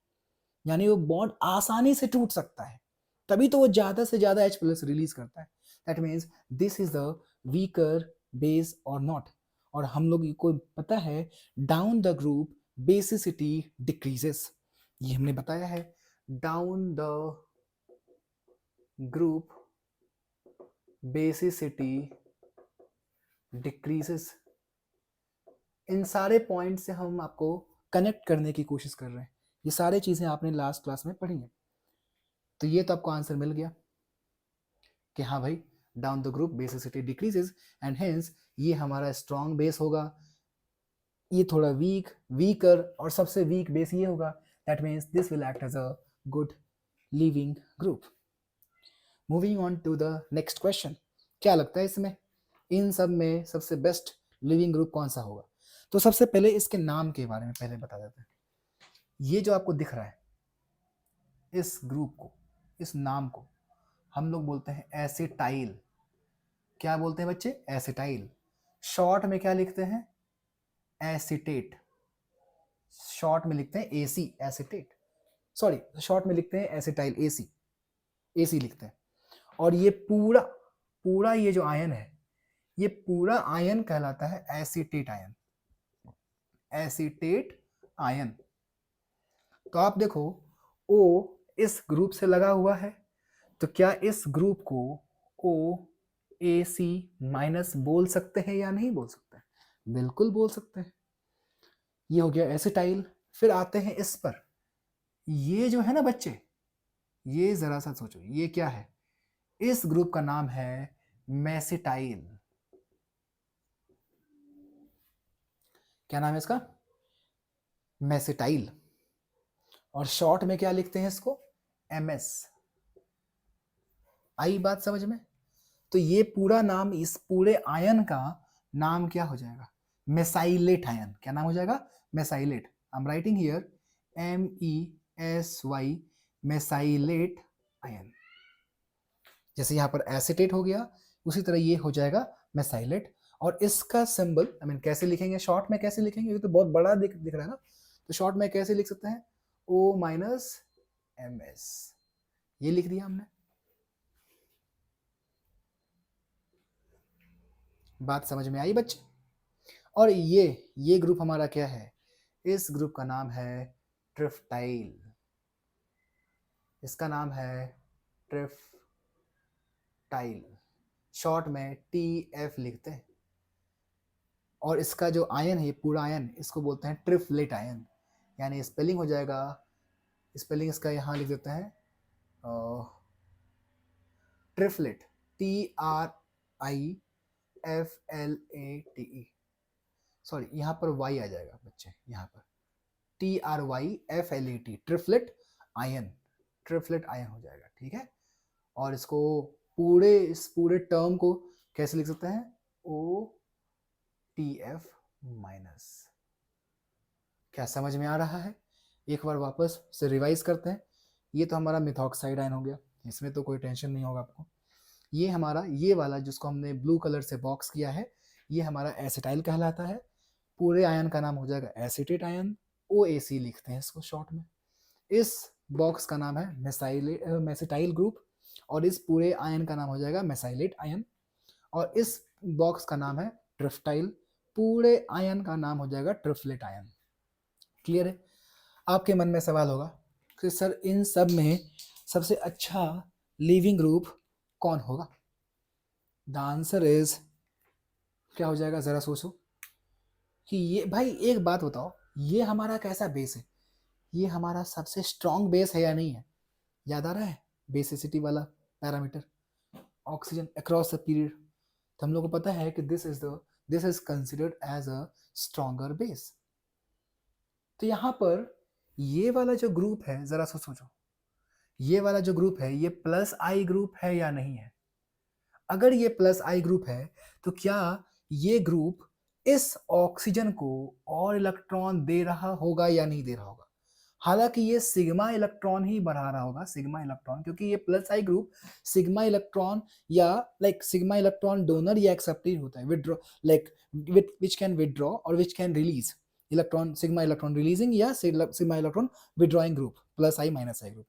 यानी वो बॉन्ड आसानी से टूट सकता है, तभी तो वो ज़्यादा से ज़्यादा H प्लस रिलीज करता है। That means this is the weaker base और नॉट। और हम लोग को पता है down the group basicity decreases, ये हमने बताया है। Down the group basicity decreases. इन सारे पॉइंट से हम आपको कनेक्ट करने की कोशिश कर रहे हैं। ये सारी चीजें आपने लास्ट क्लास में पढ़ी हैं। तो ये तो आपको आंसर मिल गया कि हाँ भाई, down the group basicity decreases and hence ये हमारा स्ट्रॉन्ग बेस होगा, ये थोड़ा वीकर और सबसे वीक बेस ये होगा। That means this will act as a good leaving group. Moving on to the next question, क्या लगता है इसमें इन सब में सबसे बेस्ट लिविंग ग्रुप कौन सा होगा? तो सबसे पहले इसके नाम के बारे में पहले बता देते हैं। ये जो आपको दिख रहा है, इस ग्रुप को, इस नाम को हम लोग बोलते हैं एसिटाइल। क्या बोलते हैं बच्चे? एसिटाइल। शॉर्ट में क्या लिखते हैं? एसिटेट। शॉर्ट में लिखते हैं एसी, एसिटेट। सॉरी, शॉर्ट में लिखते हैं एसिटाइल, एसी, एसी लिखते हैं। और ये पूरा पूरा ये जो आयन है, ये पूरा आयन कहलाता है एसिटेट आयन, एसिटेट आयन। तो आप देखो O इस ग्रुप से लगा हुआ है, तो क्या इस ग्रुप को OAC माइनस बोल सकते हैं या नहीं बोल सकते? बिल्कुल बोल सकते हैं। ये हो गया एसिटाइल। फिर आते हैं इस पर, ये जो है ना बच्चे, ये जरा सा सोचो, ये क्या है? इस ग्रुप का नाम है मेसिटाइल। क्या नाम है इसका? मेसिटाइल। और शॉर्ट में क्या लिखते हैं इसको? MS। आई बात समझ में? तो ये पूरा नाम, इस पूरे आयन का नाम क्या हो जाएगा? Mesylate ion. क्या नाम हो जाएगा? Mesylate. I am writing here MESY, mesylate ion. जैसे यहाँ पर एसिटेट हो गया, उसी तरह ये हो जाएगा मेसाइलेट। और इसका सिंबल आई मीन कैसे लिखेंगे, शॉर्ट में कैसे लिखेंगे? ये तो बहुत बड़ा दिख रहा है ना, तो शॉर्ट में कैसे लिख सकते हैं? O-MS, ये लिख दिया हमने। बात समझ में आई बच्चे? और ये ग्रुप हमारा क्या है? इस ग्रुप का नाम है ट्रिफ्टाइल। इसका नाम है ट्रिफ्टाइल, शॉर्ट में TF लिखते हैं। और इसका जो आयन है, पूरा आयन, इसको बोलते हैं ट्रिफ्लेट आयन। यानी स्पेलिंग हो जाएगा, स्पेलिंग इसका यहाँ लिख देते हैं ट्रिफ्लेट, TRIFLATE। सॉरी, यहाँ पर Y आ जाएगा बच्चे, यहाँ पर TRYFLAT, ट्रिफ्लेट आयन, ट्रिफ्लेट आयन हो जाएगा। ठीक है। और इसको इस पूरे टर्म को कैसे लिख सकते हैं? OTF minus. क्या समझ में आ रहा है? एक बार वापस से रिवाइज करते हैं। ये तो हमारा मिथॉक्साइड आयन हो गया, इसमें तो कोई टेंशन नहीं होगा आपको। ये हमारा, ये वाला जिसको हमने ब्लू कलर से बॉक्स किया है, ये हमारा एसिटाइल कहलाता है। पूरे आयन का नाम हो जाएगा एसिटेट आयन, OAC लिखते हैं इसको शॉर्ट में। इस बॉक्स का नाम है मेसिटाइल ग्रुप, और इस पूरे आयन का नाम हो जाएगा मेसाइलेट आयन। और इस बॉक्स का नाम है ट्रिफ्टाइल, पूरे आयन का नाम हो जाएगा ट्रिफ्लेट आयन। क्लियर है? आपके मन में सवाल होगा कि सर इन सब में सबसे अच्छा लिविंग ग्रुप कौन होगा? द आंसर इज, क्या हो जाएगा जरा सोचो कि ये, भाई एक बात बताओ, ये हमारा कैसा बेस है? ये हमारा सबसे स्ट्रॉन्ग बेस है या नहीं है? याद आ रहा है बेसिसिटी वाला parameter, oxygen across the period. तो हम लोग को पता है कि this is considered as a stronger base. तो यहाँ पर ये वाला जो ग्रुप है, जरा सा सोचो, ये वाला जो ग्रुप है, ये प्लस आई ग्रुप है या नहीं है? अगर ये प्लस आई ग्रुप है, तो क्या ये ग्रुप इस ऑक्सीजन को और इलेक्ट्रॉन दे रहा होगा या नहीं दे रहा होगा? हालांकि ये सिग्मा इलेक्ट्रॉन ही बढ़ा रहा होगा, सिग्मा इलेक्ट्रॉन, क्योंकि ये plus I group sigma electron या सिग्मा इलेक्ट्रॉन डोनर या एक्सेप्टर होता है, विदड्रॉ विच कैन विदड्रॉ और which can release electron, sigma electron releasing या sigma electron withdrawing group, plus I minus I group.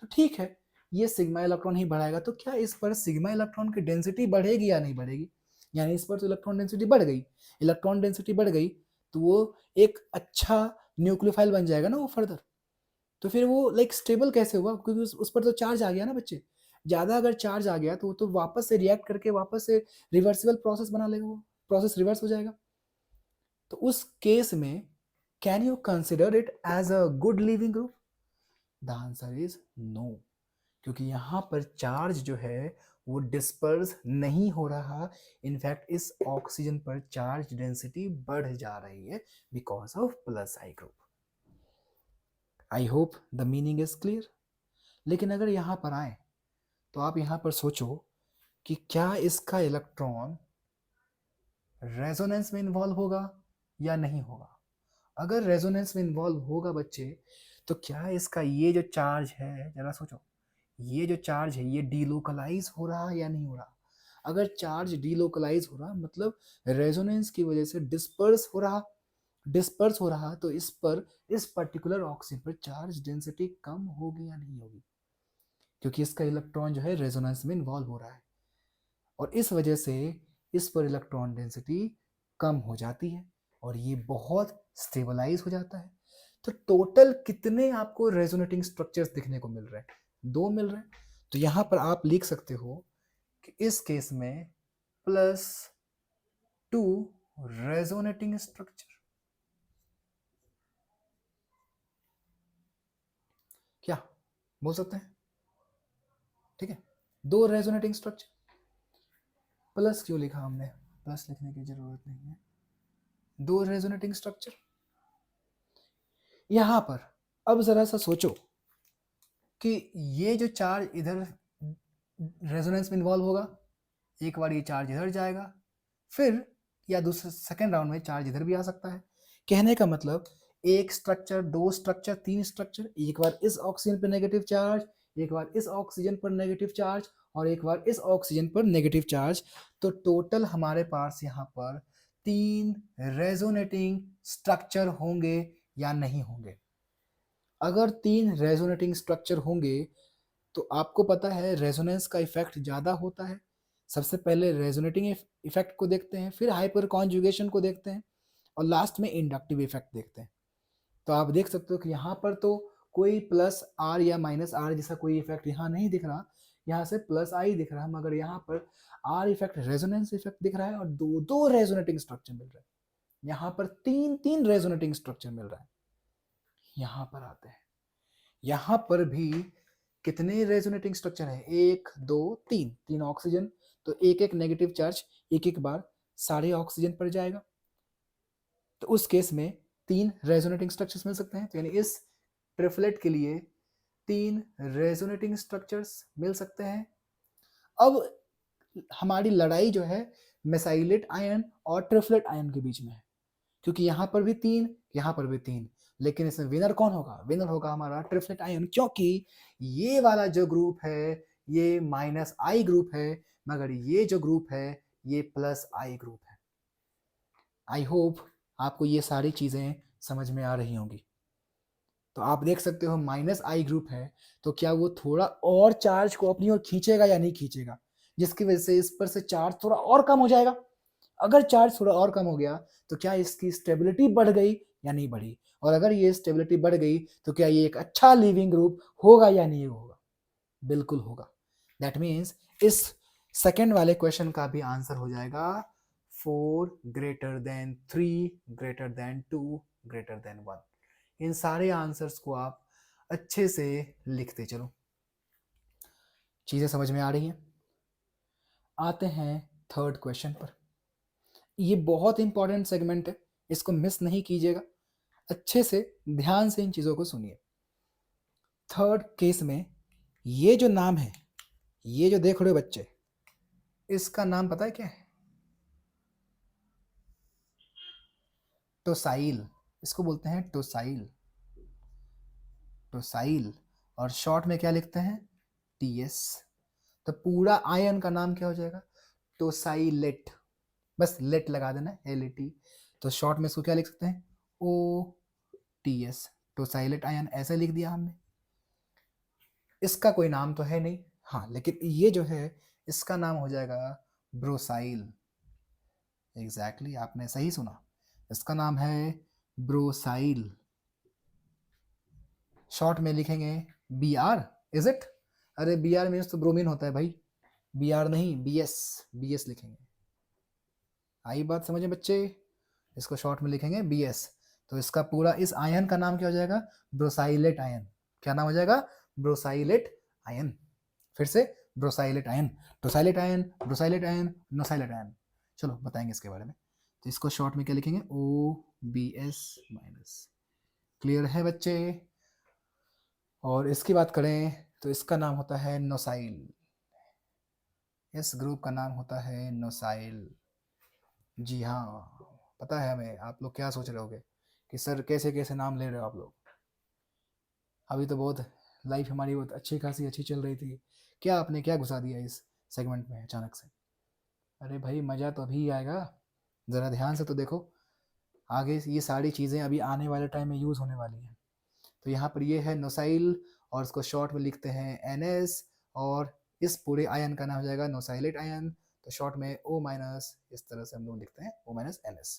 तो ठीक है, ये सिग्मा इलेक्ट्रॉन ही बढ़ाएगा, तो क्या इस पर सिग्मा इलेक्ट्रॉन की डेंसिटी बढ़ेगी या नहीं बढ़ेगी? यानी इस पर तो इलेक्ट्रॉन डेंसिटी बढ़ गई। इलेक्ट्रॉन डेंसिटी बढ़ गई तो वो एक अच्छा न्यूक्लियोफाइल बन जाएगा ना वो फर्दर। तो फिर वो लाइक स्टेबल कैसे हुआ, क्योंकि उस पर तो चार्ज आ गया ना बच्चे। ज़्यादा अगर चार्ज आ गया तो वो तो वापस से रिएक्ट करके वापस से रिवर्सिबल प्रोसेस बना लेगा, वो प्रोसेस रिवर्स हो जाएगा। तो उस केस में can you consider it as a good leaving group? The answer is no, क्योंकि यहाँ पर चार्ज जो है वो डिस्पर्स नहीं हो रहा। इनफैक्ट इस ऑक्सीजन पर चार्ज डेंसिटी बढ़ जा रही है because of plus I group. I hope the meaning is clear. लेकिन अगर यहाँ पर आए तो आप यहाँ पर सोचो कि क्या इसका इलेक्ट्रॉन रेजोनेंस में इन्वॉल्व होगा या नहीं होगा। अगर रेजोनेंस में इन्वॉल्व होगा बच्चे, तो क्या इसका ये जो चार्ज है, जरा सोचो, ये जो चार्ज है ये डीलोकलाइज हो रहा है या नहीं हो रहा। अगर चार्ज डीलोकलाइज हो रहा मतलब रेजोनेंस की वजह से डिस्पर्स हो रहा तो इस पर, इस पर्टिकुलर ऑक्सीजन पर चार्ज डेंसिटी कम होगी या नहीं होगी, क्योंकि इसका इलेक्ट्रॉन जो है रेजोनेंस में इन्वॉल्व हो रहा है और इस वजह से इस पर इलेक्ट्रॉन डेंसिटी कम हो जाती है और ये बहुत स्टेबलाइज हो जाता है। तो टोटल कितने आपको रेजोनेटिंग स्ट्रक्चर्स दिखने को मिल रहे हैं? 2 मिल रहे हैं। तो यहां पर आप लिख सकते हो कि इस केस में +2 रेजोनेटिंग स्ट्रक्चर। क्या बोल सकते हैं? ठीक है, 2 रेजोनेटिंग स्ट्रक्चर। प्लस क्यों लिखा हमने? प्लस लिखने की जरूरत नहीं है। 2 रेजोनेटिंग स्ट्रक्चर। यहां पर अब जरा सा सोचो कि ये जो चार्ज इधर रेजोनेंस में इन्वॉल्व होगा, एक बार ये चार्ज इधर जाएगा, फिर या दूसरे सेकेंड राउंड में चार्ज इधर भी आ सकता है। कहने का मतलब एक स्ट्रक्चर, 2 स्ट्रक्चर, 3 स्ट्रक्चर, एक बार इस ऑक्सीजन पर नेगेटिव चार्ज, एक बार इस ऑक्सीजन पर नेगेटिव चार्ज और एक बार इस ऑक्सीजन पर नेगेटिव चार्ज। तो टोटल हमारे पास यहाँ पर 3 रेजोनेटिंग स्ट्रक्चर होंगे या नहीं होंगे। अगर 3 रेजोनेटिंग स्ट्रक्चर होंगे तो आपको पता है रेजोनेंस का इफेक्ट ज़्यादा होता है। सबसे पहले रेजोनेटिंग इफेक्ट को देखते हैं, फिर हाइपर कॉन्जुगेशन को देखते हैं और लास्ट में इंडक्टिव इफेक्ट देखते हैं। तो आप देख सकते हो कि यहाँ पर तो कोई प्लस आर या माइनस आर जैसा कोई इफेक्ट यहाँ नहीं दिख रहा, यहाँ से प्लस आई दिख रहा है, मगर यहाँ पर आर इफेक्ट, रेजोनेंस इफेक्ट दिख रहा है और 2 रेजोनेटिंग स्ट्रक्चर मिल रहे हैं। यहाँ पर 3 रेजोनेटिंग स्ट्रक्चर मिल रहा है। यहाँ पर आते हैं, यहाँ पर भी कितने रेजोनेटिंग स्ट्रक्चर है? 1 2 3, 3 ऑक्सीजन, तो एक एक नेगेटिव चार्ज एक एक बार सारे ऑक्सीजन पर जाएगा। तो उस केस में 3 रेजोनेटिंग स्ट्रक्चर्स मिल सकते हैं। तो यानी इस ट्रिपलेट के लिए 3 रेजोनेटिंग स्ट्रक्चर्स मिल सकते हैं। अब हमारी लड़ाई जो है मेसाइलेट आयन और ट्रिपलेट आयन के बीच में है, क्योंकि यहाँ पर भी 3, यहाँ पर भी 3, लेकिन इसमें विनर कौन होगा? विनर होगा हमारा ट्रिपलेट आयन, क्योंकि ये वाला जो ग्रुप है ये -I ग्रुप है, मगर ये जो ग्रुप है ये +I ग्रुप है। आई होप आपको ये सारी चीज़ें समझ में आ रही होंगी। तो आप देख सकते हो -I ग्रुप है तो क्या वो थोड़ा और चार्ज को अपनी ओर खींचेगा या नहीं खींचेगा, जिसकी वजह से इस पर से चार्ज थोड़ा और कम हो जाएगा। अगर चार्ज थोड़ा और कम हो गया तो क्या इसकी स्टेबिलिटी बढ़ गई या नहीं बढ़ी, और अगर ये स्टेबिलिटी बढ़ गई तो क्या ये एक अच्छा लिविंग ग्रुप होगा या नहीं होगा? बिल्कुल होगा। दैट मीन्स इस सेकेंड वाले क्वेश्चन का भी आंसर हो जाएगा 4 > 3 > 2 > 1। इन सारे आंसर्स को आप अच्छे से लिखते चलो। चीजें समझ में आ रही हैं? आते हैं थर्ड क्वेश्चन पर। ये बहुत इंपॉर्टेंट सेगमेंट है, इसको मिस नहीं कीजिएगा, अच्छे से ध्यान से इन चीजों को सुनिए। थर्ड केस में ये जो नाम है, ये जो देख रहे हो बच्चे, इसका नाम पता है क्या है? टोसाइल। इसको बोलते हैं टोसाइल। टोसाइल और शॉर्ट में क्या लिखते हैं? TS। तो पूरा आयन का नाम क्या हो जाएगा? टोसाइलेट। बस लेट लगा देना, LAT। तो शॉर्ट में इसको क्या लिख सकते हैं? OTS, टोसाइलेट आयन, ऐसे लिख दिया हमने। इसका कोई नाम तो है नहीं, हाँ, लेकिन ये जो है इसका नाम हो जाएगा ब्रोसाइल। एग्जैक्टली आपने सही सुना, इसका नाम है ब्रोसाइल। शॉर्ट में लिखेंगे बी आर, इज इट? अरे बी आर मीन्स तो ब्रोमीन होता है भाई, बी आर नहीं बी एस, बी एस लिखेंगे। आई बात समझे बच्चे? इसको शॉर्ट में लिखेंगे बी एस। तो इसका पूरा इस आयन का नाम क्या हो जाएगा? ब्रोसाइलेट आयन। क्या नाम हो जाएगा? ब्रोसाइलेट आयन। फिर से ब्रोसाइलेट आयन, ब्रोसाइलेट आयन, ब्रोसाइलेट आयन, नोसाइलेट आयन। चलो बताएंगे इसके बारे में। तो इसको शॉर्ट में क्या लिखेंगे? O B S minus. Clear है बच्चे? और इसकी बात करें तो इसका नाम होता है नोसाइल। इस ग्रुप का नाम होता है नोसाइल। जी हाँ, पता है हमें आप लोग क्या सोच रहे होगे कि सर कैसे कैसे नाम ले रहे हो आप लोग। अभी तो बहुत लाइफ हमारी बहुत अच्छी खासी अच्छी चल रही थी, क्या आपने क्या घुसा दिया इस सेगमेंट में अचानक से? अरे भाई मज़ा तो अभी आएगा, ज़रा ध्यान से तो देखो। आगे ये सारी चीज़ें अभी आने वाले टाइम में यूज़ होने वाली हैं। तो यहाँ पर ये है नोसाइल और इसको शॉर्ट में लिखते हैं NS, और इस पूरे आयन का नाम हो जाएगा नोसाइलेट आयन। तो शॉर्ट में O माइनस, इस तरह से हम लोग लिखते हैं O माइनस NS।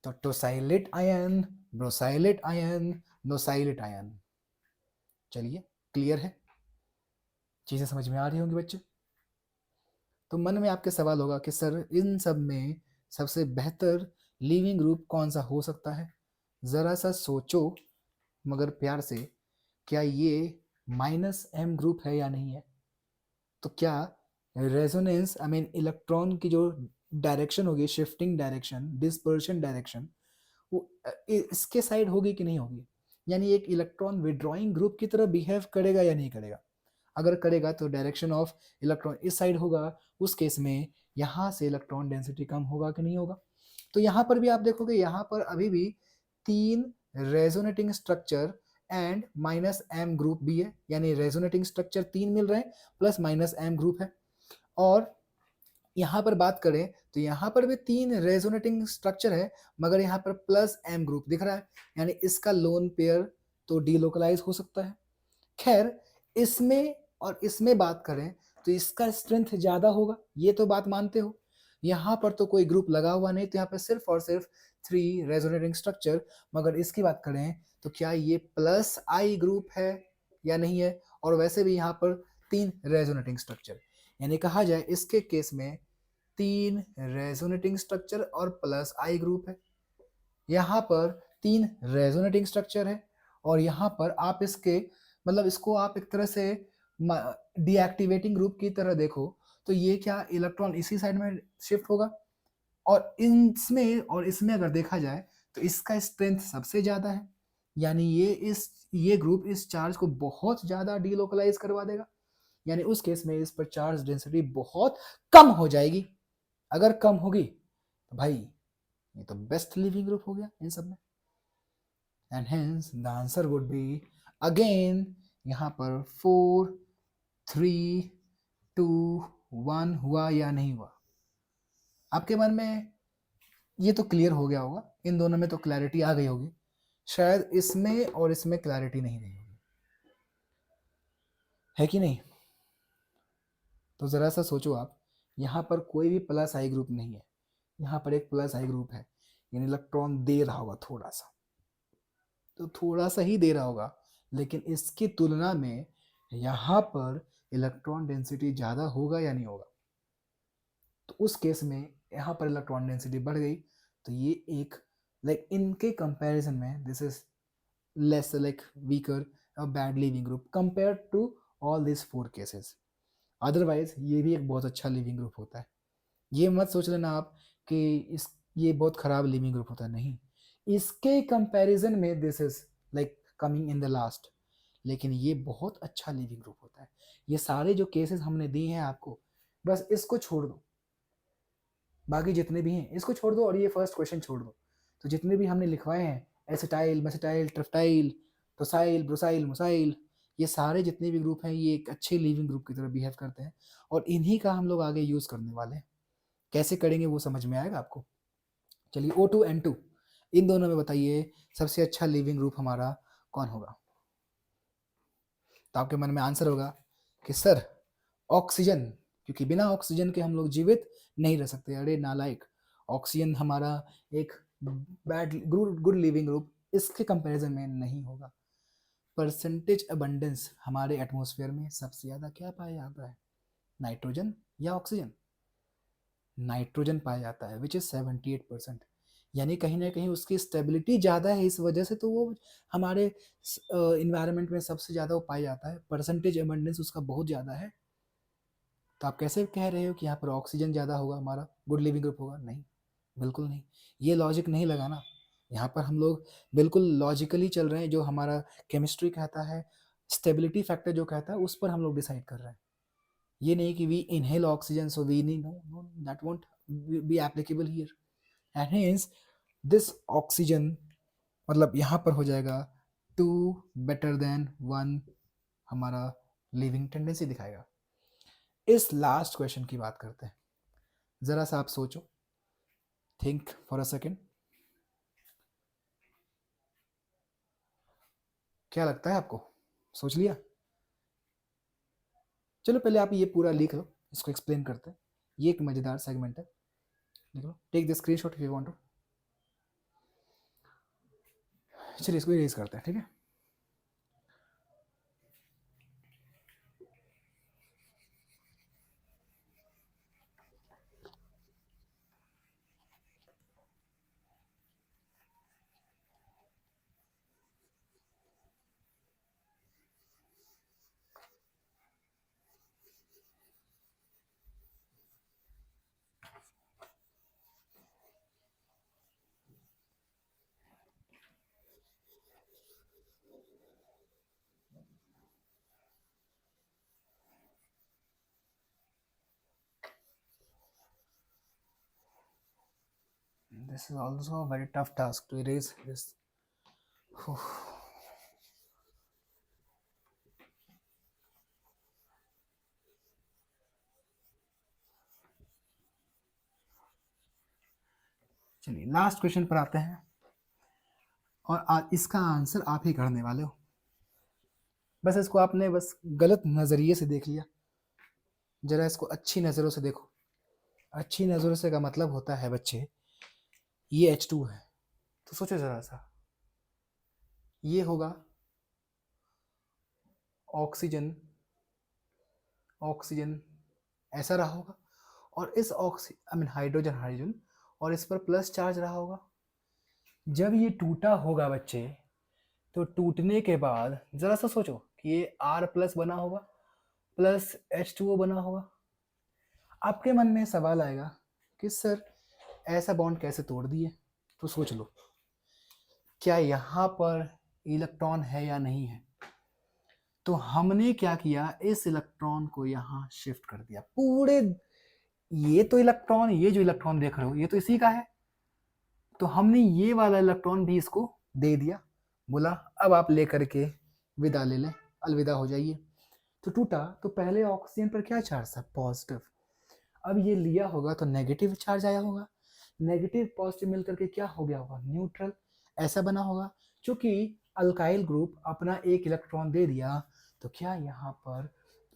तो टोसाइलेट आयन, ब्रोसाइलेट आयन, नोसाइलेट आयन। चलिए क्लियर है, चीज़ें समझ में आ रही होंगी बच्चे? तो मन में आपके सवाल होगा कि सर इन सब में सबसे बेहतर लिविंग ग्रुप कौन सा हो सकता है? ज़रा सा सोचो मगर प्यार से, क्या ये माइनस एम ग्रुप है या नहीं है? तो क्या रेजोनेंस आई मीन इलेक्ट्रॉन की जो डायरेक्शन होगी, शिफ्टिंग डायरेक्शन, डिस्पर्शन डायरेक्शन, वो इसके साइड होगी कि नहीं होगी? यानी एक इलेक्ट्रॉन विड्रॉइंग ग्रुप की तरह बिहेव करेगा या नहीं करेगा? अगर करेगा तो डायरेक्शन ऑफ इलेक्ट्रॉन इस साइड होगा, उस केस में यहाँ से इलेक्ट्रॉन डेंसिटी कम होगा कि नहीं होगा? तो यहाँ पर भी आप देखोगे, यहाँ पर अभी भी 3 resonating structure and minus M group भी है, यानी रेजोनेटिंग स्ट्रक्चर 3 मिल रहे हैं प्लस माइनस एम ग्रुप है। और यहाँ पर बात करें तो यहाँ पर भी 3 रेजोनेटिंग स्ट्रक्चर है, मगर यहाँ पर प्लस एम ग्रुप दिख रहा है, यानी इसका लोन पेयर तो डीलोकलाइज हो सकता है। खैर इसमें और इसमें बात करें तो इसका स्ट्रेंथ ज़्यादा होगा, ये तो बात मानते हो। यहाँ पर तो कोई ग्रुप लगा हुआ नहीं, तो यहाँ पर सिर्फ और सिर्फ 3 रेजोनेटिंग स्ट्रक्चर। मगर इसकी बात करें तो क्या ये प्लस आई ग्रुप है या नहीं है? और वैसे भी यहाँ पर 3 रेजोनेटिंग स्ट्रक्चर, यानी कहा जाए इसके केस में 3 रेजोनेटिंग स्ट्रक्चर और प्लस आई ग्रुप है। यहाँ पर 3 रेजोनेटिंग स्ट्रक्चर है, और यहाँ पर आप इसके मतलब इसको आप एक तरह से डीएक्टिवेटिंग ग्रुप की तरह देखो, तो ये क्या इलेक्ट्रॉन इसी साइड में शिफ्ट होगा, और इसमें और इसमें अगर देखा जाए तो इसका स्ट्रेंथ सबसे ज़्यादा है, यानी ये ग्रुप इस चार्ज को बहुत ज़्यादा डीलोकलाइज करवा देगा, यानी उस केस में इस पर चार्ज डेंसिटी बहुत कम हो जाएगी। अगर कम होगी तो भाई ये तो बेस्ट लिविंग ग्रुप हो गया इन सब में, and hence the answer would be again यहाँ पर 4 3 2 1 हुआ या नहीं हुआ? आपके मन में ये तो क्लियर हो गया होगा, इन दोनों में तो क्लैरिटी आ गई होगी, शायद इसमें और इसमें क्लैरिटी नहीं रही होगी, है कि नहीं? तो ज़रा सा सोचो आप, यहाँ पर कोई भी प्लस आई ग्रुप नहीं है, यहाँ पर एक प्लस आई ग्रुप है, यानी इलेक्ट्रॉन दे रहा होगा थोड़ा सा, तो थोड़ा सा ही दे रहा होगा, लेकिन इसकी तुलना में यहाँ पर इलेक्ट्रॉन डेंसिटी ज़्यादा होगा या नहीं होगा? तो उस केस में यहाँ पर इलेक्ट्रॉन डेंसिटी बढ़ गई, तो ये एक लाइक इनके कंपैरिजन में this is less like weaker और bad leaving group compare to all this 4 cases. Otherwise ये भी एक बहुत अच्छा लिविंग ग्रुप होता है। ये मत सोच लेना आप कि इस ये बहुत खराब लिविंग ग्रुप होता है, नहीं, इसके कंपैरिजन में this is like coming in the last, लेकिन ये बहुत अच्छा लिविंग ग्रुप होता है। ये सारे जो केसेस हमने दिए हैं आपको, बस इसको छोड़ दो, बाकी जितने भी हैं इसको छोड़ दो, और ये फर्स्ट क्वेश्चन छोड़ दो, तो जितने भी हमने लिखवाए हैं एसिटाइल, मेसिटाइल, ट्रिप्टाइल, टोसाइल, ब्रोसाइल, मोसाइल, ये सारे जितने भी ग्रुप हैं ये एक अच्छे लिविंग ग्रुप की तरह बिहेव करते हैं, और इन्हीं का हम लोग आगे यूज़ करने वाले हैं। कैसे करेंगे वो समझ में आएगा आपको। चलिए O2 N2 इन दोनों में बताइए सबसे अच्छा लिविंग ग्रुप हमारा कौन होगा? तो आपके मन में आंसर होगा कि सर ऑक्सीजन, क्योंकि बिना ऑक्सीजन के हम लोग जीवित नहीं रह सकते। अरे नालायक, ऑक्सीजन हमारा एक बैड गुड लिविंग ग्रुप इसके कंपैरिजन में नहीं होगा। परसेंटेज अबंडेंस हमारे एटमॉस्फेयर में सबसे ज़्यादा क्या पाया जाता है, नाइट्रोजन या ऑक्सीजन? नाइट्रोजन पाया जाता है विच इज़ 78%। यानी कहीं ना कहीं उसकी स्टेबिलिटी ज़्यादा है, इस वजह से तो वो हमारे इन्वायरमेंट में सबसे ज़्यादा वो पाया जाता है, परसेंटेज अबंडेंस उसका बहुत ज़्यादा है। तो आप कैसे कह रहे हो कि यहाँ पर ऑक्सीजन ज़्यादा होगा, हमारा गुड लिविंग ग्रुप होगा? नहीं, बिल्कुल नहीं, ये लॉजिक नहीं लगाना। यहाँ पर हम लोग बिल्कुल लॉजिकली चल रहे हैं, जो हमारा केमिस्ट्री कहता है, स्टेबिलिटी फैक्टर जो कहता है, उस पर हम लोग डिसाइड कर रहे हैं। ये नहीं कि we inhale oxygen so we need, no no, that won't be applicable here. And hence this oxygen मतलब यहाँ पर हो जाएगा 2 बेटर देन 1, हमारा लिविंग टेंडेंसी दिखाएगा। इस लास्ट क्वेश्चन की बात करते हैं, ज़रा सा आप सोचो, थिंक फॉर अ सेकेंड। क्या लगता है आपको, सोच लिया? चलो पहले आप ये पूरा लिख लो, इसको एक्सप्लेन करते हैं, ये एक मज़ेदार सेगमेंट है, लिख लो, take the screenshot if you want to. चलिए इसको इरेज करते हैं, ठीक है? This is also a very tough task to erase this. चलिए लास्ट क्वेश्चन पर आते हैं, और इसका आंसर आप ही करने वाले हो। बस इसको आपने बस गलत नज़रिए से देख लिया, जरा इसको अच्छी नज़रों से देखो। अच्छी नज़रों से का मतलब होता है बच्चे, ये H2 है, तो सोचो ज़रा सा, ये होगा ऑक्सीजन, ऑक्सीजन ऐसा रहा होगा, और इस आई मीन हाइड्रोजन, हाइड्रोजन, और इस पर प्लस चार्ज रहा होगा। जब ये टूटा होगा बच्चे, तो टूटने के बाद ज़रा सा सोचो कि ये R प्लस बना होगा, प्लस H2O बना होगा। आपके मन में सवाल आएगा कि सर ऐसा बॉन्ड कैसे तोड़ दिए? तो सोच लो, क्या यहाँ पर इलेक्ट्रॉन है या नहीं है? तो हमने क्या किया, इस इलेक्ट्रॉन को यहाँ शिफ्ट कर दिया पूरे, ये तो इलेक्ट्रॉन, ये जो इलेक्ट्रॉन देख रहे हो ये तो इसी का है, तो हमने ये वाला इलेक्ट्रॉन भी इसको दे दिया, बोला अब आप लेकर के विदा ले लें, अलविदा हो जाइए। तो टूटा, तो पहले ऑक्सीजन पर क्या चार्ज था, पॉजिटिव, अब ये लिया होगा तो नेगेटिव चार्ज आया होगा, नेगेटिव पॉजिटिव मिलकर के क्या हो गया होगा, न्यूट्रल ऐसा बना होगा। चूंकि अल्काइल ग्रुप अपना एक इलेक्ट्रॉन दे दिया, तो क्या यहाँ पर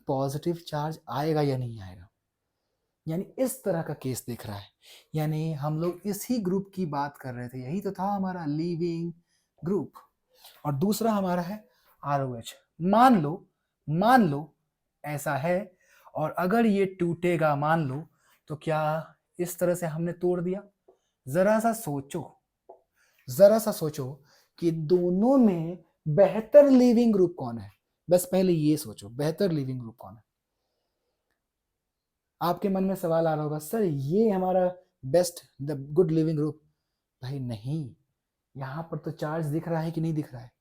पॉजिटिव चार्ज आएगा या नहीं आएगा? यानी इस तरह का केस दिख रहा है, यानी हम लोग इसी ग्रुप की बात कर रहे थे, यही तो था हमारा लिविंग ग्रुप। और दूसरा हमारा है ROH। मान लो ऐसा है, और अगर ये टूटेगा मान लो, तो क्या इस तरह से हमने तोड़ दिया? जरा सा सोचो कि दोनों में बेहतर लिविंग ग्रुप कौन है, बस पहले ये सोचो, बेहतर लिविंग ग्रुप कौन है? आपके मन में सवाल आ रहा होगा, सर ये हमारा best, the good leaving group. भाई नहीं, यहाँ पर तो चार्ज दिख रहा है कि नहीं दिख रहा है?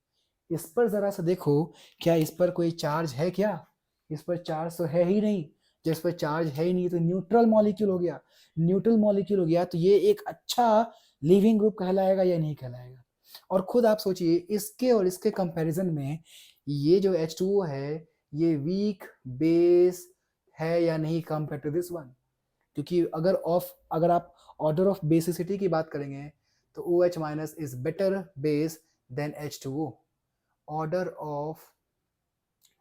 इस पर जरा सा देखो, क्या इस पर कोई चार्ज है क्या? इस पर चार्ज तो है ही नहीं। जब इस पर चार्ज है ही नहीं, तो न्यूट्रल मॉलिक्यूल हो गया, न्यूट्रल मॉलिक्यूल हो गया, तो ये एक अच्छा लिविंग ग्रुप कहलाएगा या नहीं कहलाएगा? और खुद आप सोचिए, इसके और इसके कंपैरिजन में ये जो H2O है, ये वीक बेस है या नहीं कंपेयर टू दिस वन? क्योंकि अगर आप ऑर्डर ऑफ बेसिसिटी की बात करेंगे, तो OH minus is better base than H2O, order of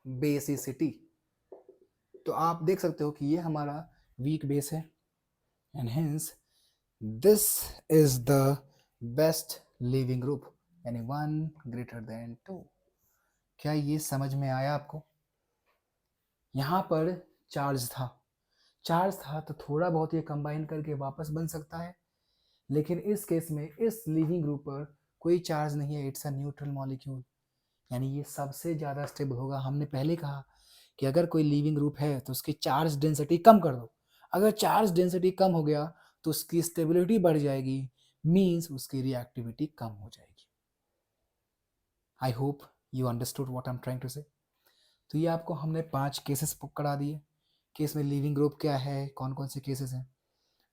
basicity. तो आप देख सकते हो कि ये हमारा वीक बेस है, and hence this is the best leaving group, यानी 1 ग्रेटर देन 2। क्या ये समझ में आया आपको? यहाँ पर चार्ज था तो थोड़ा बहुत ये कंबाइन करके वापस बन सकता है, लेकिन इस केस में इस लिविंग ग्रुप पर कोई चार्ज नहीं है, इट्स अ न्यूट्रल मॉलिक्यूल, यानी ये सबसे ज़्यादा स्टेबल होगा। हमने पहले कहा कि अगर कोई लिविंग ग्रुप है तो उसकी चार्ज डेंसिटी कम कर दो, अगर चार्ज डेंसिटी कम हो गया तो उसकी स्टेबिलिटी बढ़ जाएगी, मीन्स उसकी रिएक्टिविटी कम हो जाएगी। I hope you understood what I am trying to say. तो ये आपको हमने 5 केसेस करा दिए कि इसमें लिविंग ग्रुप क्या है, कौन कौन से केसेस हैं।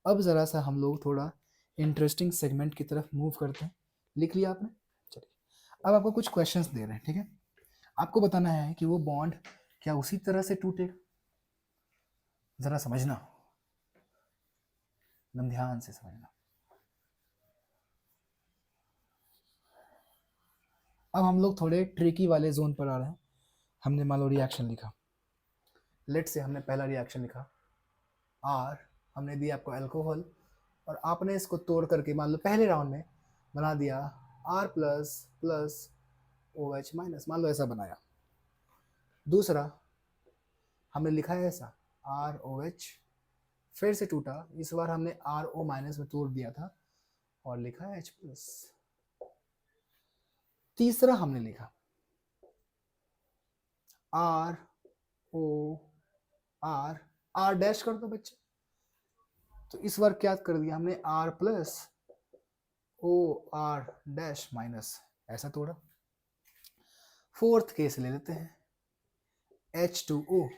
अब ज़रा सा हम लोग थोड़ा इंटरेस्टिंग सेगमेंट की तरफ मूव करते हैं। लिख लिया आपने? चलिए, अब आपको कुछ क्वेश्चंस दे रहे हैं, ठीक है? आपको बताना है कि वो बॉन्ड क्या उसी तरह से टूटेगा। ज़रा समझना, एकदम ध्यान से समझना। अब हम लोग थोड़े ट्रिकी वाले जोन पर आ रहे हैं। हमने मान लो रिएक्शन लिखा, लेट से हमने पहला रिएक्शन लिखा आर, हमने दिया आपको अल्कोहल, और आपने इसको तोड़ करके मान लो पहले राउंड में बना दिया R plus plus O H minus, मान लो ऐसा बनाया। दूसरा हमने लिखा है ऐसा आर ओ एच, फिर से टूटा, इस बार हमने आर ओ माइनस में तोड़ दिया था और लिखा है एच प्लस। तीसरा हमने लिखा R O R, R dash कर दो बच्चे, तो इस बार क्या कर दिया हमने R plus O R dash minus, ऐसा तोड़ा। फोर्थ केस ले लेते हैं, H2O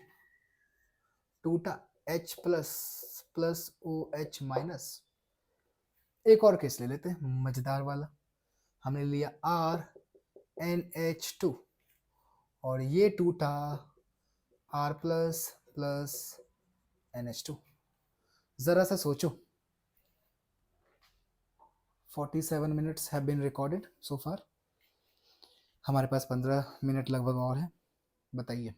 टूटा, H plus plus O H minus. एक और केस ले लेते हैं मजेदार वाला, हमने लिया R NH2 और ये टूटा R प्लस प्लस NH2। जरा सा सोचो, 47 minutes have been recorded so far, हमारे पास 15 मिनट लगभग और है। बताइए,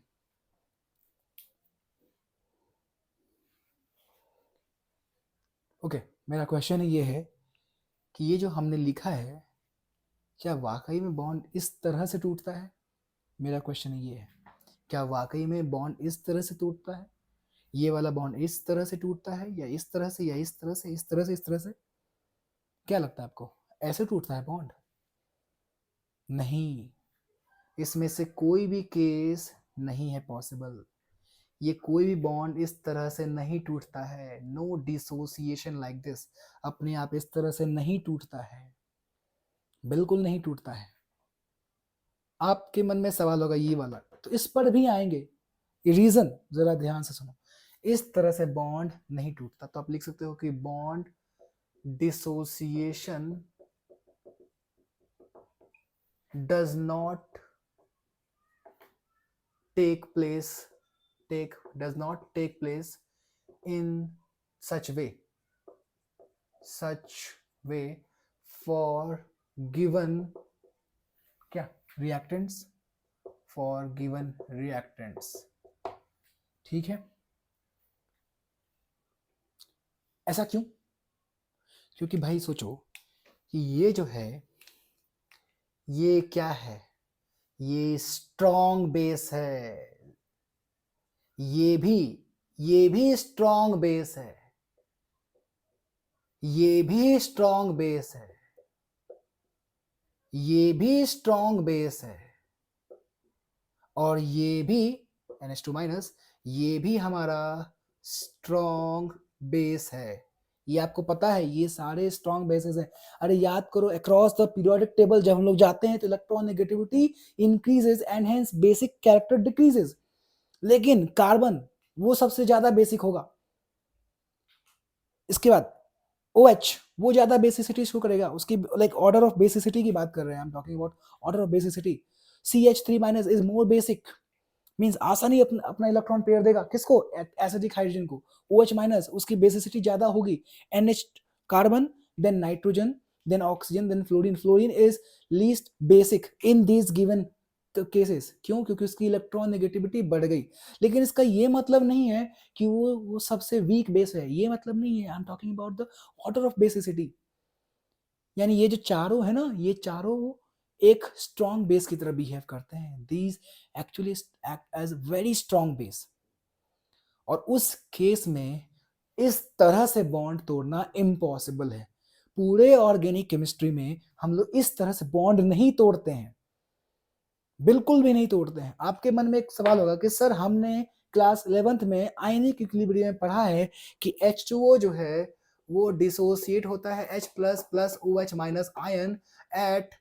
ओके, मेरा क्वेश्चन ये है कि ये जो हमने लिखा है क्या वाकई में बॉन्ड इस तरह से टूटता है? मेरा क्वेश्चन ये है, क्या वाकई में बॉन्ड इस तरह से टूटता है? ये वाला बॉन्ड इस तरह से टूटता है या इस तरह से या इस तरह से इस तरह से इस तरह से? क्या लगता है आपको, ऐसे टूटता है बॉन्ड? नहीं, इसमें से कोई भी केस नहीं है पॉसिबल। ये कोई भी बॉन्ड इस तरह से नहीं टूटता है, नो डिसोसिएशन लाइक दिस, अपने आप इस तरह से नहीं टूटता है, बिल्कुल नहीं टूटता है। आपके मन में सवाल होगा ये वाला, तो इस पर भी आएंगे, रीजन जरा ध्यान से सुनो। इस तरह से बॉन्ड नहीं टूटता, तो आप लिख सकते हो कि bond dissociation does not take place in such way for given क्या reactants, for given reactants। ठीक है, ऐसा क्यों? क्योंकि भाई सोचो कि ये जो है ये क्या है, ये स्ट्रॉन्ग बेस है, ये भी स्ट्रॉन्ग बेस है, ये भी स्ट्रॉन्ग बेस है, ये भी स्ट्रॉन्ग बेस है, और ये भी NH2 माइनस, ये भी हमारा स्ट्रॉन्ग बेस है। ये आपको पता है, ये सारे स्ट्रॉन्ग बेसेस हैं। अरे याद करो, अक्रॉस द पीरियोडिक टेबल जब हम लोग जाते हैं तो electron negativity increases and hence basic character decreases, लेकिन कार्बन वो सबसे ज्यादा बेसिक होगा। इसके बाद OH वो ज्यादा बेसिसिटी शो करेगा, उसकी लाइक ऑर्डर ऑफ बेसिसिटी की बात कर रहे हैं, I am talking about order of basicity. CH3 minus is more basic, means आसानी अपना इलेक्ट्रॉन पेयर देगा, किसको? एसिडिक हाइड्रोजन को। OH माइनस उसकी बेसिसिटी ज्यादा होगी, NH carbon, then nitrogen, then oxygen, then fluorine. Fluorine is least basic in this given cases. क्यों? क्योंकि उसकी इलेक्ट्रॉन नेगेटिविटी बढ़ गई। लेकिन इसका ये मतलब नहीं है कि वो सबसे वीक बेस है, ये मतलब नहीं है। आई am talking about the order of basicity. यानी ये जो चारों है ना, ये चारों एक स्ट्रॉन्ग बेस की तरह बिहेव करते हैं। These actually act as very strong base. और उस केस में इस तरह से बॉन्ड तोड़ना इम्पॉसिबल है। पूरे ऑर्गेनिक केमिस्ट्री में हम लोग इस तरह से बॉन्ड नहीं तोड़ते हैं, बिल्कुल भी नहीं तोड़ते हैं। आपके मन में एक सवाल होगा कि सर हमने क्लास 11th में आयनिक इक्विलिब्रियम में पढ़ा है कि H2O जो है वो डिसोसिएट होता है H plus plus OH minus ion at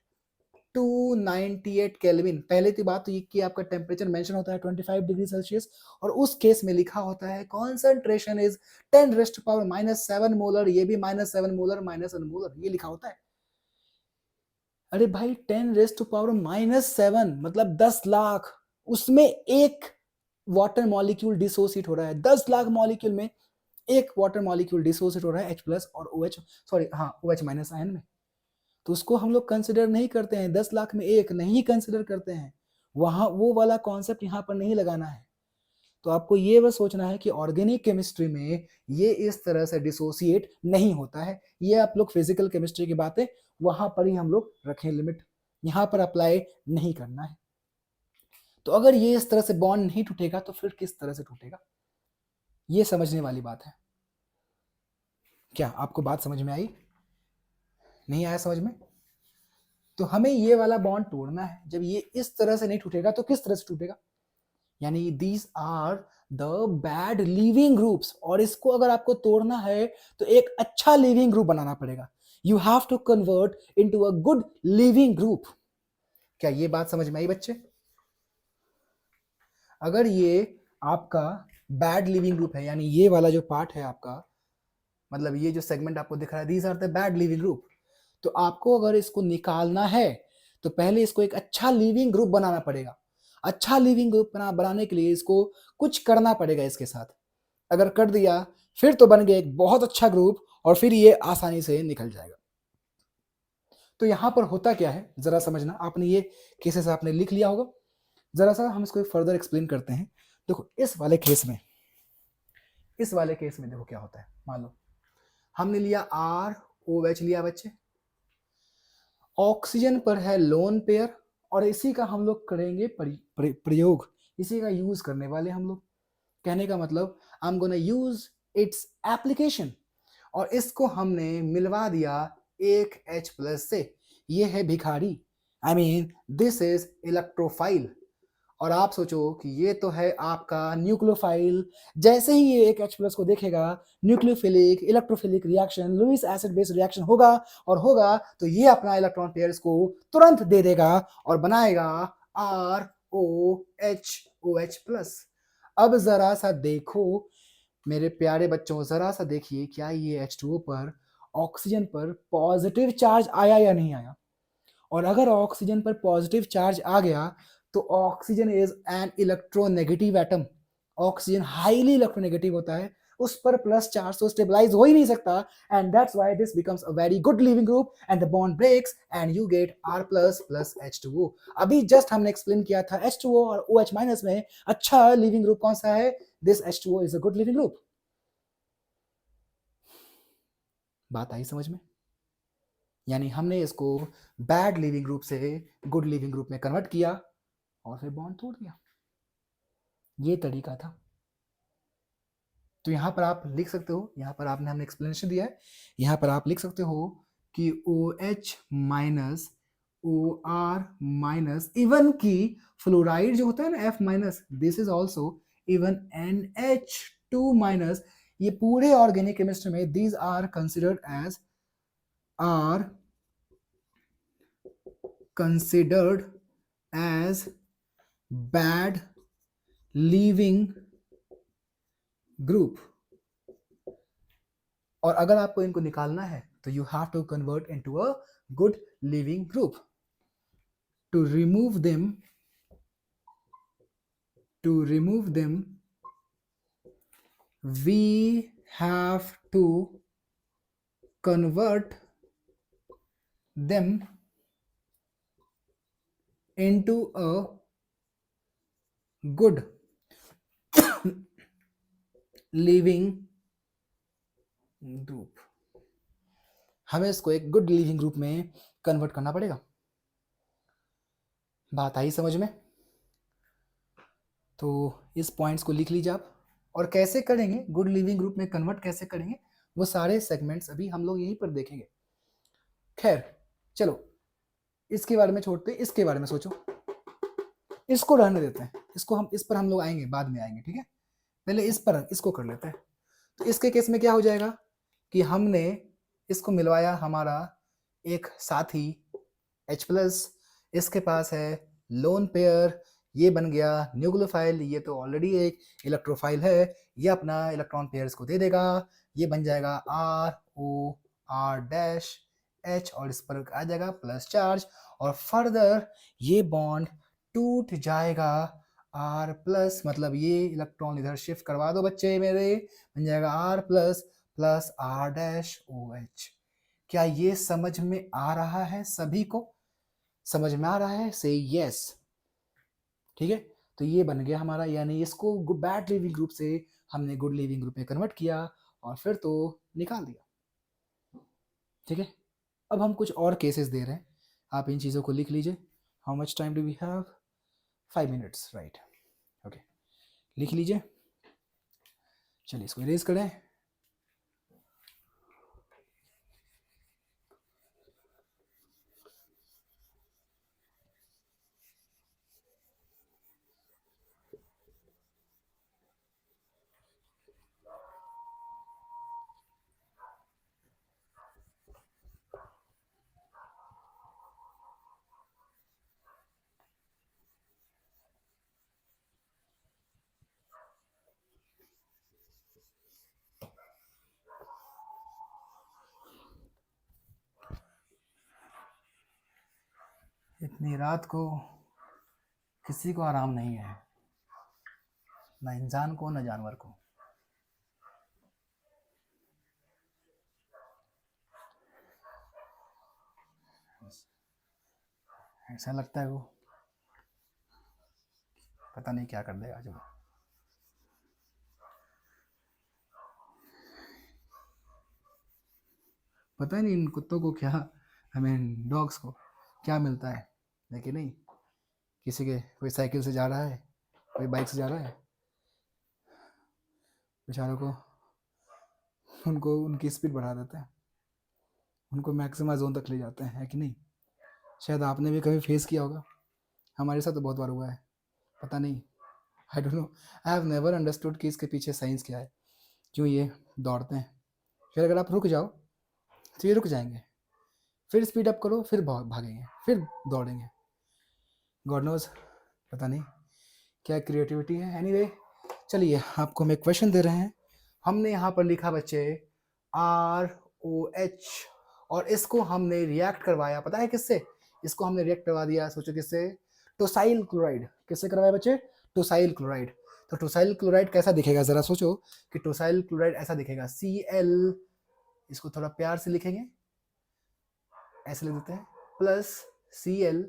298 kelvin. पहले की बात तो ये कि आपका टेम्परेचर मेंशन होता है 25 डिग्री सेल्सियस, और उस केस में लिखा होता है concentration is 10 rest power -7 molar, ये भी -7 मोलर -1 मोलर, ये लिखा होता है। अरे भाई 10 रेस्ट पावर -7 मतलब 10 लाख, उसमें एक वाटर मॉलिक्यूल डिसोसिएट हो रहा है। 10 लाख मॉलिक्यूल में एक वाटर मॉलिक्यूल डिसोसिएट हो रहा है H प्लस और OH, सॉरी हाँ OH माइनस आयन में। तो उसको हम लोग कंसिडर नहीं करते हैं, 10 लाख में एक नहीं कंसिडर करते हैं। वहां वो वाला कॉन्सेप्ट यहाँ पर नहीं लगाना है। तो आपको ये बस सोचना है कि ऑर्गेनिक केमिस्ट्री में ये इस तरह से डिसोसिएट नहीं होता है। ये आप लोग फिजिकल केमिस्ट्री की बातें वहां पर ही हम लोग रखें लिमिट, यहाँ पर अप्लाई नहीं करना है। तो अगर ये इस तरह से बॉन्ड नहीं टूटेगा तो फिर किस तरह से टूटेगा, ये समझने वाली बात है। क्या आपको बात समझ में आई? नहीं आया समझ में? तो हमें ये वाला बॉन्ड तोड़ना है। जब ये इस तरह से नहीं टूटेगा तो किस तरह से टूटेगा? यानी these are the bad leaving groups, और इसको अगर आपको तोड़ना है तो एक अच्छा लिविंग ग्रुप बनाना पड़ेगा। You have to convert into a good leaving group. क्या ये बात समझ में आई बच्चे? अगर ये आपका बैड लिविंग ग्रुप है, यानी ये वाला जो पार्ट है आपका, मतलब ये जो सेगमेंट आपको दिख रहा है, these are the bad leaving group, तो आपको अगर इसको निकालना है तो पहले इसको एक अच्छा लिविंग ग्रुप बनाना पड़ेगा। अच्छा लिविंग ग्रुप बनाने के लिए इसको कुछ करना पड़ेगा इसके साथ। अगर कर दिया फिर तो बन गया एक बहुत अच्छा ग्रुप, और फिर ये आसानी से निकल जाएगा। तो यहां पर होता क्या है जरा समझना। आपने ये केसेस आपने लिख लिया होगा, जरा सा हम इसको फर्दर एक्सप्लेन करते हैं। देखो इस वाले केस में, इस वाले केस में देखो क्या होता है। मान लो हमने लिया ROH लिया बच्चे, ऑक्सीजन पर है लोन पेयर, और इसी का हम लोग करेंगे प्रयोग, इसी का यूज करने वाले हम लोग। कहने का मतलब I am gonna use its application, और इसको हमने मिलवा दिया एक H प्लस से। ये है भिखारी, I mean this is electrophile. और आप सोचो कि ये तो है आपका न्यूक्लियोफाइल। जैसे ही ये एक H प्लस को देखेगा, nucleophilic electrophilic reaction, Lewis acid base reaction होगा, और होगा तो ये अपना इलेक्ट्रॉन पेयर्स को तुरंत दे देगा और बनाएगा ROH प्लस। अब जरा सा देखो मेरे प्यारे बच्चों, जरा सा देखिए क्या ये H2O पर ऑक्सीजन पर पॉजिटिव चार्ज आया या नहीं आया। और अगर ऑक्सीजन पर पॉजिटिव चार्ज आ गया तो oxygen is an electronegative atom. Oxygen highly electronegative होता है, उस पर प्लस चार्ज तो स्टेबलाइज हो ही नहीं सकता, and that's why this becomes a very good leaving group and the bond breaks and you get R plus plus H2O। अभी जस्ट हमने एक्सप्लेन किया था H2O और OH माइनस में अच्छा लिविंग ग्रुप कौन सा है, this H2O is a good leaving group. बात आई समझ में? यानी हमने इसको बैड लिविंग ग्रुप से गुड लिविंग ग्रुप में कन्वर्ट किया और फिर बॉन्ड तोड़ दिया। ये तरीका था। तो यहां पर आप लिख सकते हो, यहां पर आपने हमने एक्सप्लेनेशन दिया है, यहां पर आप लिख सकते हो कि OH minus OR minus, even की फ्लोराइड जो होता है ना F minus, this is also even NH2 minus. ये पूरे ऑर्गेनिक केमिस्ट्री में these are considered as bad leaving group. और अगर आपको इनको निकालना है तो you have to convert into a good leaving group. To remove them we have to convert them into a good leaving group, हमें इसको एक गुड लिविंग ग्रुप में कन्वर्ट करना पड़ेगा। बात आई समझ में? तो इस पॉइंट्स को लिख लीजिए आप। और कैसे करेंगे गुड लिविंग ग्रुप में कन्वर्ट, कैसे करेंगे वो सारे सेगमेंट्स अभी हम लोग यहीं पर देखेंगे। खैर चलो इसके बारे में छोड़ते, इसके बारे में सोचो, इसको रहने देते हैं, इसको हम इस पर हम लोग आएंगे, बाद में आएंगे, ठीक है? पहले इस पर इसको कर लेते हैं। तो इसके केस में क्या हो जाएगा कि हमने इसको मिलवाया, हमारा एक साथी H+, इसके पास है लोन पेयर, ये बन गया न्यूक्लियोफाइल, ये तो ऑलरेडी एक इलेक्ट्रोफाइल है, ये अपना इलेक्ट्रॉन पेयर्स को दे देगा, ये बन जाएगा ROR-H और इस पर आ जाएगा प्लस चार्ज, और फर्दर ये बॉन्ड टूट जाएगा R+, मतलब ये इलेक्ट्रॉन इधर शिफ्ट करवा दो बच्चे मेरे, बन जाएगा R+ प्लस R-OH। क्या ये समझ में आ रहा है? सभी को समझ में आ रहा है? से यस, ठीक है। तो ये बन गया हमारा, यानी इसको बैड लिविंग ग्रुप से हमने गुड लिविंग ग्रुप में कन्वर्ट किया और फिर तो निकाल दिया, ठीक है। अब हम कुछ और केसेस दे रहे हैं, आप इन चीज़ों को लिख लीजिए। How much time do we have? 5 minutes, right, okay, लिख लीजिए। चलिए इसको इरेज करें। इतनी रात को किसी को आराम नहीं है, ना इंसान को ना जानवर को। ऐसा लगता है वो पता नहीं क्या कर देगा जो। पता नहीं इन कुत्तों को क्या, डॉग्स को क्या मिलता है, लेकिन नहीं, किसी के कोई साइकिल से जा रहा है, कोई बाइक से जा रहा है, बेचारों को उनको उनकी स्पीड बढ़ा देते हैं, उनको मैक्सिमम जोन तक ले जाते हैं, है कि नहीं? शायद आपने भी कभी फेस किया होगा, हमारे साथ तो बहुत बार हुआ है। पता नहीं, I don't know, I have never understood कि इसके पीछे साइंस क्या है, क्यों ये दौड़ते हैं। फिर अगर आप रुक जाओ तो ये रुक जाएंगे, फिर स्पीड अप करो, फिर भागेंगे, फिर दौड़ेंगे। गॉड नोज, पता नहीं क्या क्रिएटिविटी है। एनीवे, चलिए आपको हम एक क्वेश्चन दे रहे हैं। हमने यहाँ पर लिखा बच्चे ROH, और इसको हमने रिएक्ट करवाया, पता है किससे? इसको हमने रिएक्ट करवा दिया, सोचो किससे? टोसाइल क्लोराइड। किससे करवाया बच्चे? टोसाइल क्लोराइड। तो टोसाइल क्लोराइड कैसा दिखेगा, जरा सोचो कि टोसाइल क्लोराइड ऐसा दिखेगा, Cl, इसको थोड़ा प्यार से लिखेंगे, ऐसे लिख देते हैं, प्लस Cl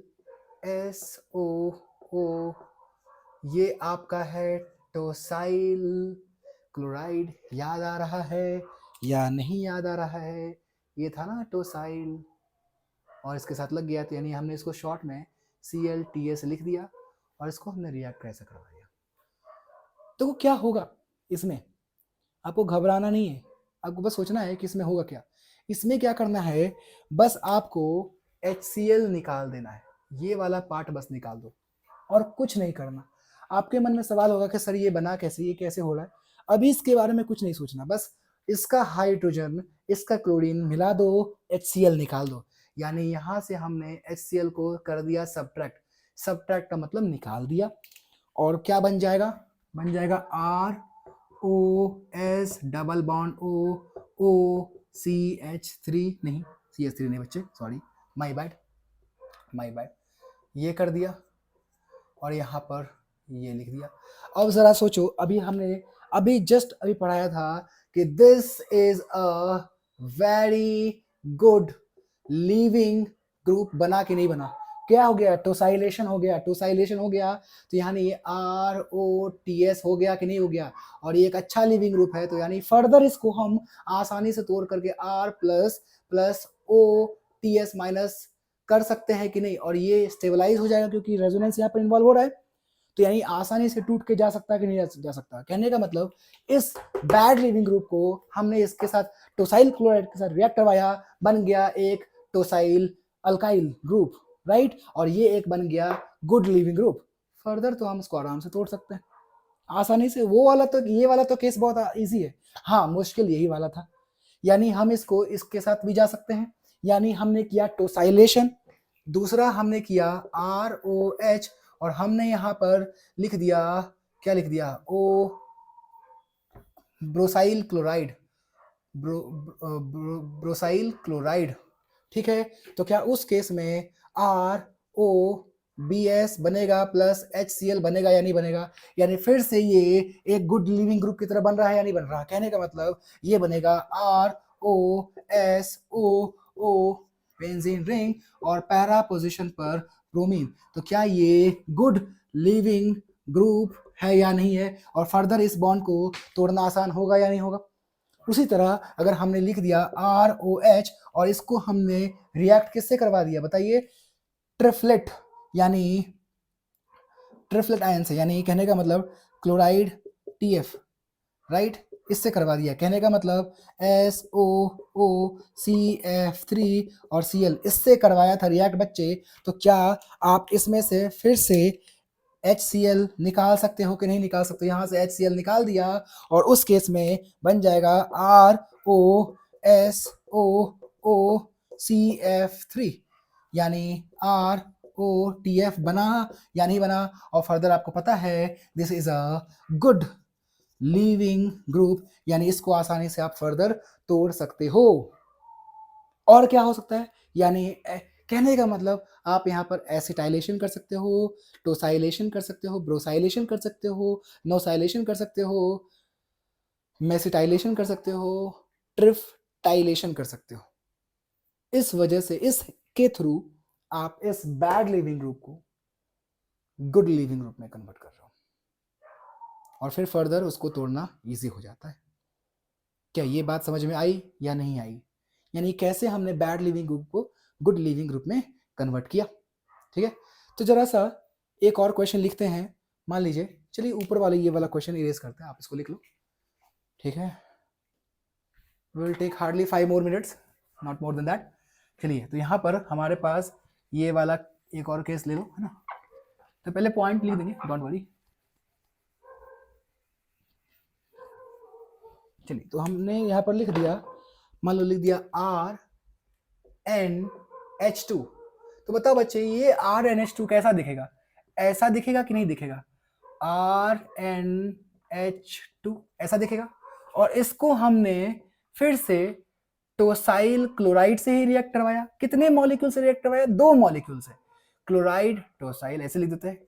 SOO, ये आपका है टोसाइल क्लोराइड। याद आ रहा है या नहीं याद आ रहा है? ये था ना टोसाइल, और इसके साथ लग गया, तो यानी हमने इसको शॉर्ट में ClTS लिख दिया और इसको हमने रिएक्ट कैसे करवा दिया। तो क्या होगा इसमें? आपको घबराना नहीं है, आपको बस सोचना है कि इसमें होगा क्या। इसमें क्या करना है, बस आपको HCl निकाल देना है, ये वाला पार्ट बस निकाल दो और कुछ नहीं करना। आपके मन में सवाल होगा कि सर ये बना कैसे, ये कैसे हो रहा है? अभी इसके बारे में कुछ नहीं सोचना, बस इसका हाइड्रोजन, इसका क्लोरीन मिला दो, HCl निकाल दो। यानी यहाँ से हमने HCl को कर दिया सब्ट्रैक्ट, सब्ट्रैक्ट का मतलब निकाल दिया, और क्या बन जाएगा? बन जाएगा ROS डबल बॉन्ड OCH3, नहीं CH3 नहीं बच्चे, सॉरी, माय बैड, ये कर दिया और यहाँ पर ये लिख दिया। अब जरा सोचो, अभी हमने जस्ट पढ़ाया था कि this is a very good leaving group, बना कि नहीं बना? क्या हो गया, टोसाइलेशन हो गया, टोसाइलेशन हो गया, तो यानी ये ROTS हो गया कि नहीं हो गया, और ये एक अच्छा लिविंग ग्रुप है, तो यानी फर्दर इसको हम आसानी से तोड़ करके R प्लस OTS माइनस कर सकते हैं कि नहीं, और ये स्टेबलाइज हो जाएगा क्योंकि रेजोनेंस यहाँ पर इन्वॉल्व हो रहा है, तो यानी आसानी से टूट के जा सकता है कि नहीं जा सकता। कहने का मतलब इस बैड लिविंग ग्रुप को हमने इसके साथ टोसाइल क्लोराइड के साथ रिएक्ट करवाया, बन गया एक टोसाइल अल्काइल ग्रुप, राइट, और ये एक बन गया गुड लिविंग ग्रुप। फर्दर तो हम इसको आराम से तोड़ सकते हैं आसानी से। वो वाला तो, ये वाला तो केस बहुत इजी है, हाँ मुश्किल यही वाला था, यानी हम इसको इसके साथ भी जा सकते हैं, यानी हमने किया टोसाइलेशन, दूसरा हमने किया ROH, और हमने यहाँ पर लिख दिया, क्या लिख दिया, ब्रोसाइल क्लोराइड, ब्रोसाइल क्लोराइड, ठीक है। तो क्या उस केस में ROBS बनेगा प्लस HCl बनेगा या नहीं बनेगा, यानी फिर से ये एक गुड लिविंग ग्रुप की तरह बन रहा है या नहीं बन रहा। कहने का मतलब ये बनेगा ROSOO बेंजीन रिंग और पैरा पोजीशन पर ब्रोमीन। तो क्या ये गुड लिविंग ग्रुप है या नहीं है, और फर्दर इस बॉन्ड को तोड़ना आसान होगा या नहीं होगा। उसी तरह अगर हमने लिख दिया ROH और इसको हमने रिएक्ट किससे करवा दिया बताइए, ट्रिफ्लेट, यानी ट्रिफ्लेट आयन से, यानी कहने का मतलब क्लोराइड TF, राइट, इससे करवा दिया। कहने का मतलब SOOCF3 और Cl इससे करवाया था रिएक्ट बच्चे। तो क्या आप इसमें से फिर से HCl निकाल सकते हो कि नहीं निकाल सकते, यहाँ से HCl निकाल दिया और उस केस में बन जाएगा ROSOOCF3, यानी ROTF बना या नहीं बना। और फर्दर आपको पता है this is a good leaving group, यानी इसको आसानी से आप फर्दर तोड़ सकते हो। और क्या हो सकता है, यानी कहने का मतलब आप यहाँ पर एसिटाइलेशन कर सकते हो, टोसाइलेशन कर सकते हो, ब्रोसाइलेशन कर सकते हो, नोसाइलेशन कर सकते हो, मेसिटाइलेशन कर सकते हो, ट्रिफ्टाइलेशन कर सकते हो। इस वजह से इसके थ्रू आप इस बैड लिविंग ग्रुप को गुड लिविंग ग्रुप में कन्वर्ट कर रहे हो, और फिर फर्दर उसको तोड़ना इजी हो जाता है। क्या ये बात समझ में आई या नहीं आई, यानी कैसे हमने बैड लिविंग ग्रुप को गुड लिविंग ग्रुप में कन्वर्ट किया, ठीक है। तो जरा सा एक और क्वेश्चन लिखते हैं, मान लीजिए, चलिए ऊपर वाले ये वाला क्वेश्चन इरेज करते हैं, आप इसको लिख लो, ठीक है। Will take hardly 5 more minutes, not more than that. चलिए, तो यहाँ पर हमारे पास ये वाला एक और केस ले लो, है ना। तो पहले पॉइंट लिख देंगे, डोंट वरी। चलिए, तो हमने यहाँ पर लिख दिया, मान लो लिख दिया RNH2। तो बताओ बच्चे, ये RNH2 कैसा दिखेगा, ऐसा दिखेगा कि नहीं दिखेगा, RNH2 ऐसा दिखेगा। और इसको हमने फिर से टोसाइल क्लोराइड से ही रिएक्ट करवाया। कितने मॉलिक्यूल से रिएक्ट करवाया, 2 मॉलिक्यूल से, क्लोराइड टोसाइल, ऐसे लिख देते हैं,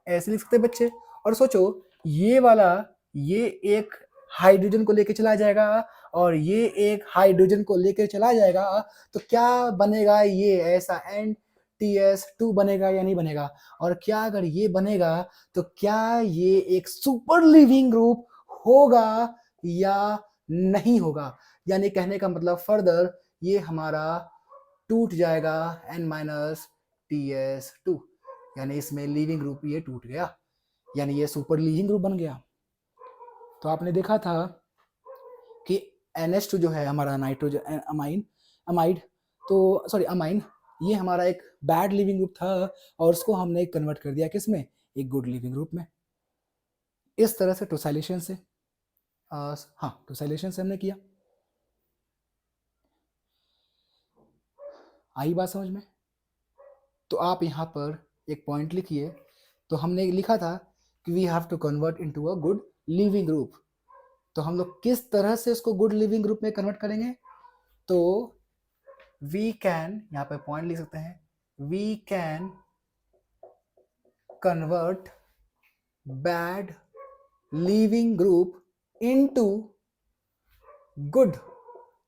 ऐसे लिख सकते हैं बच्चे। और सोचो ये वाला, ये एक हाइड्रोजन को लेके चला जाएगा और ये एक हाइड्रोजन को लेकर चला जाएगा, तो क्या बनेगा, ये ऐसा NTS2 बनेगा या नहीं बनेगा। और क्या अगर ये बनेगा तो क्या ये एक सुपर लिविंग ग्रुप होगा या नहीं होगा, यानी कहने का मतलब फर्दर ये हमारा टूट जाएगा N-TS2, यानी इसमें लिविंग ग्रुप ये टूट गया, यानी ये सुपर लिविंग ग्रुप बन गया। तो आपने देखा था कि NH2 जो है हमारा नाइट्रोजन अमाइड, तो सॉरी अमाइन, ये हमारा एक बैड लिविंग ग्रुप था और उसको हमने कन्वर्ट कर दिया किसमें, एक गुड लिविंग ग्रुप में। इस तरह से टोसाइलेशन से, हाँ टोसाइलेशन से हमने किया। आई बात समझ में। तो आप यहाँ पर एक पॉइंट लिखिए। तो हमने लिखा था कि we have to convert into a good leaving group. तो हम लोग किस तरह से इसको गुड लिविंग ग्रुप में कन्वर्ट करेंगे, तो वी कैन, यहाँ पे पॉइंट लिख सकते हैं, we can convert bad leaving group into good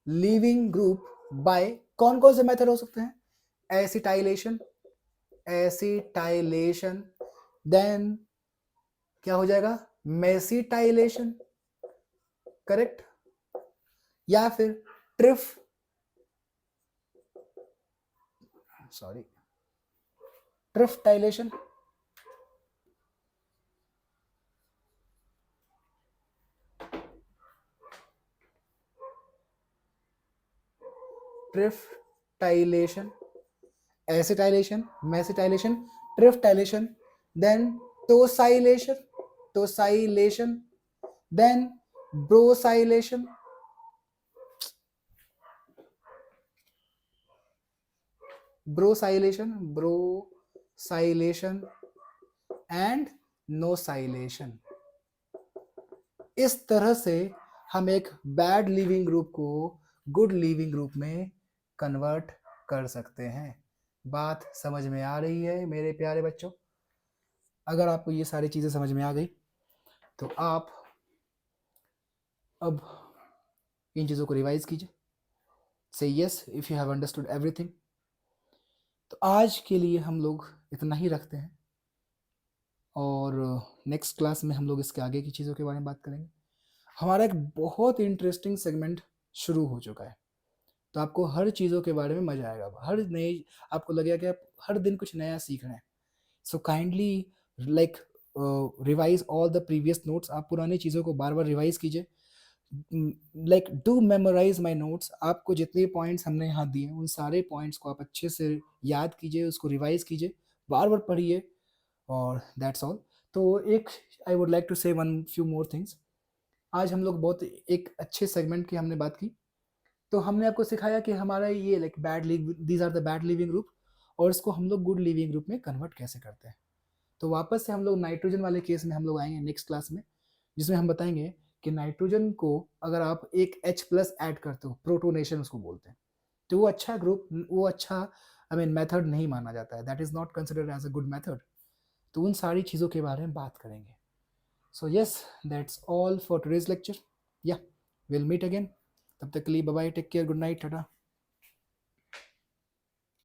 leaving group by, कौन कौन से मेथड हो सकते हैं, एसिटाइलेशन, एसिटाइलेशन, देन क्या हो जाएगा, मेसिटाइलेशन, करेक्ट, या फिर trif sorry triflation, triflation, acetylation, mesylation, triflation, then tosylation, tosylation, then brosylation, brosylation, brosylation and nosylation. इस तरह से हम एक बैड लिविंग ग्रुप को गुड लिविंग ग्रुप में कन्वर्ट कर सकते हैं। बात समझ में आ रही है मेरे प्यारे बच्चों? अगर आपको ये सारी चीज़ें समझ में आ गई तो आप अब इन चीज़ों को रिवाइज कीजिए। से yes if you have understood everything. तो आज के लिए हम लोग इतना ही रखते हैं और नेक्स्ट क्लास में हम लोग इसके आगे की चीज़ों के बारे में बात करेंगे। हमारा एक बहुत इंटरेस्टिंग सेगमेंट शुरू हो चुका है, तो आपको हर चीज़ों के बारे में मज़ा आएगा, हर नई आपको लगेगा कि आप हर दिन कुछ नया सीख रहे हैं। So kindly like revise all the previous notes. आप पुरानी चीज़ों को बार बार रिवाइज कीजिए, like do memorise my notes. आपको जितने पॉइंट्स हमने यहाँ दिए उन सारे पॉइंट्स को आप अच्छे से याद कीजिए, उसको रिवाइज कीजिए, बार बार पढ़िए, और दैट्स ऑल। तो एक आई वुड लाइक टू से वन फ्यू मोर थिंग्स। आज हम लोग बहुत एक अच्छे सेगमेंट की हमने बात की। तो हमने आपको सिखाया कि हमारा ये like bad leave these are the bad leaving group, और इसको हम लोग गुड लिविंग ग्रुप में कन्वर्ट कैसे करते हैं। तो वापस से हम लोग नाइट्रोजन वाले केस में हम लोग आएंगे नेक्स्ट क्लास में, जिसमें हम बताएंगे कि नाइट्रोजन को अगर आप एक H+ ऐड करते हो, प्रोटोनेशन उसको बोलते हैं, तो वो अच्छा ग्रुप, वो अच्छा आई मीन मेथड नहीं माना जाता है, that is not considered as a good method. तो उन सारी चीज़ों के बारे में बात करेंगे। So yes, that's all for today's lecture. या विल मीट अगेन, तब तक के लिए bye bye, take care, good night, Tata.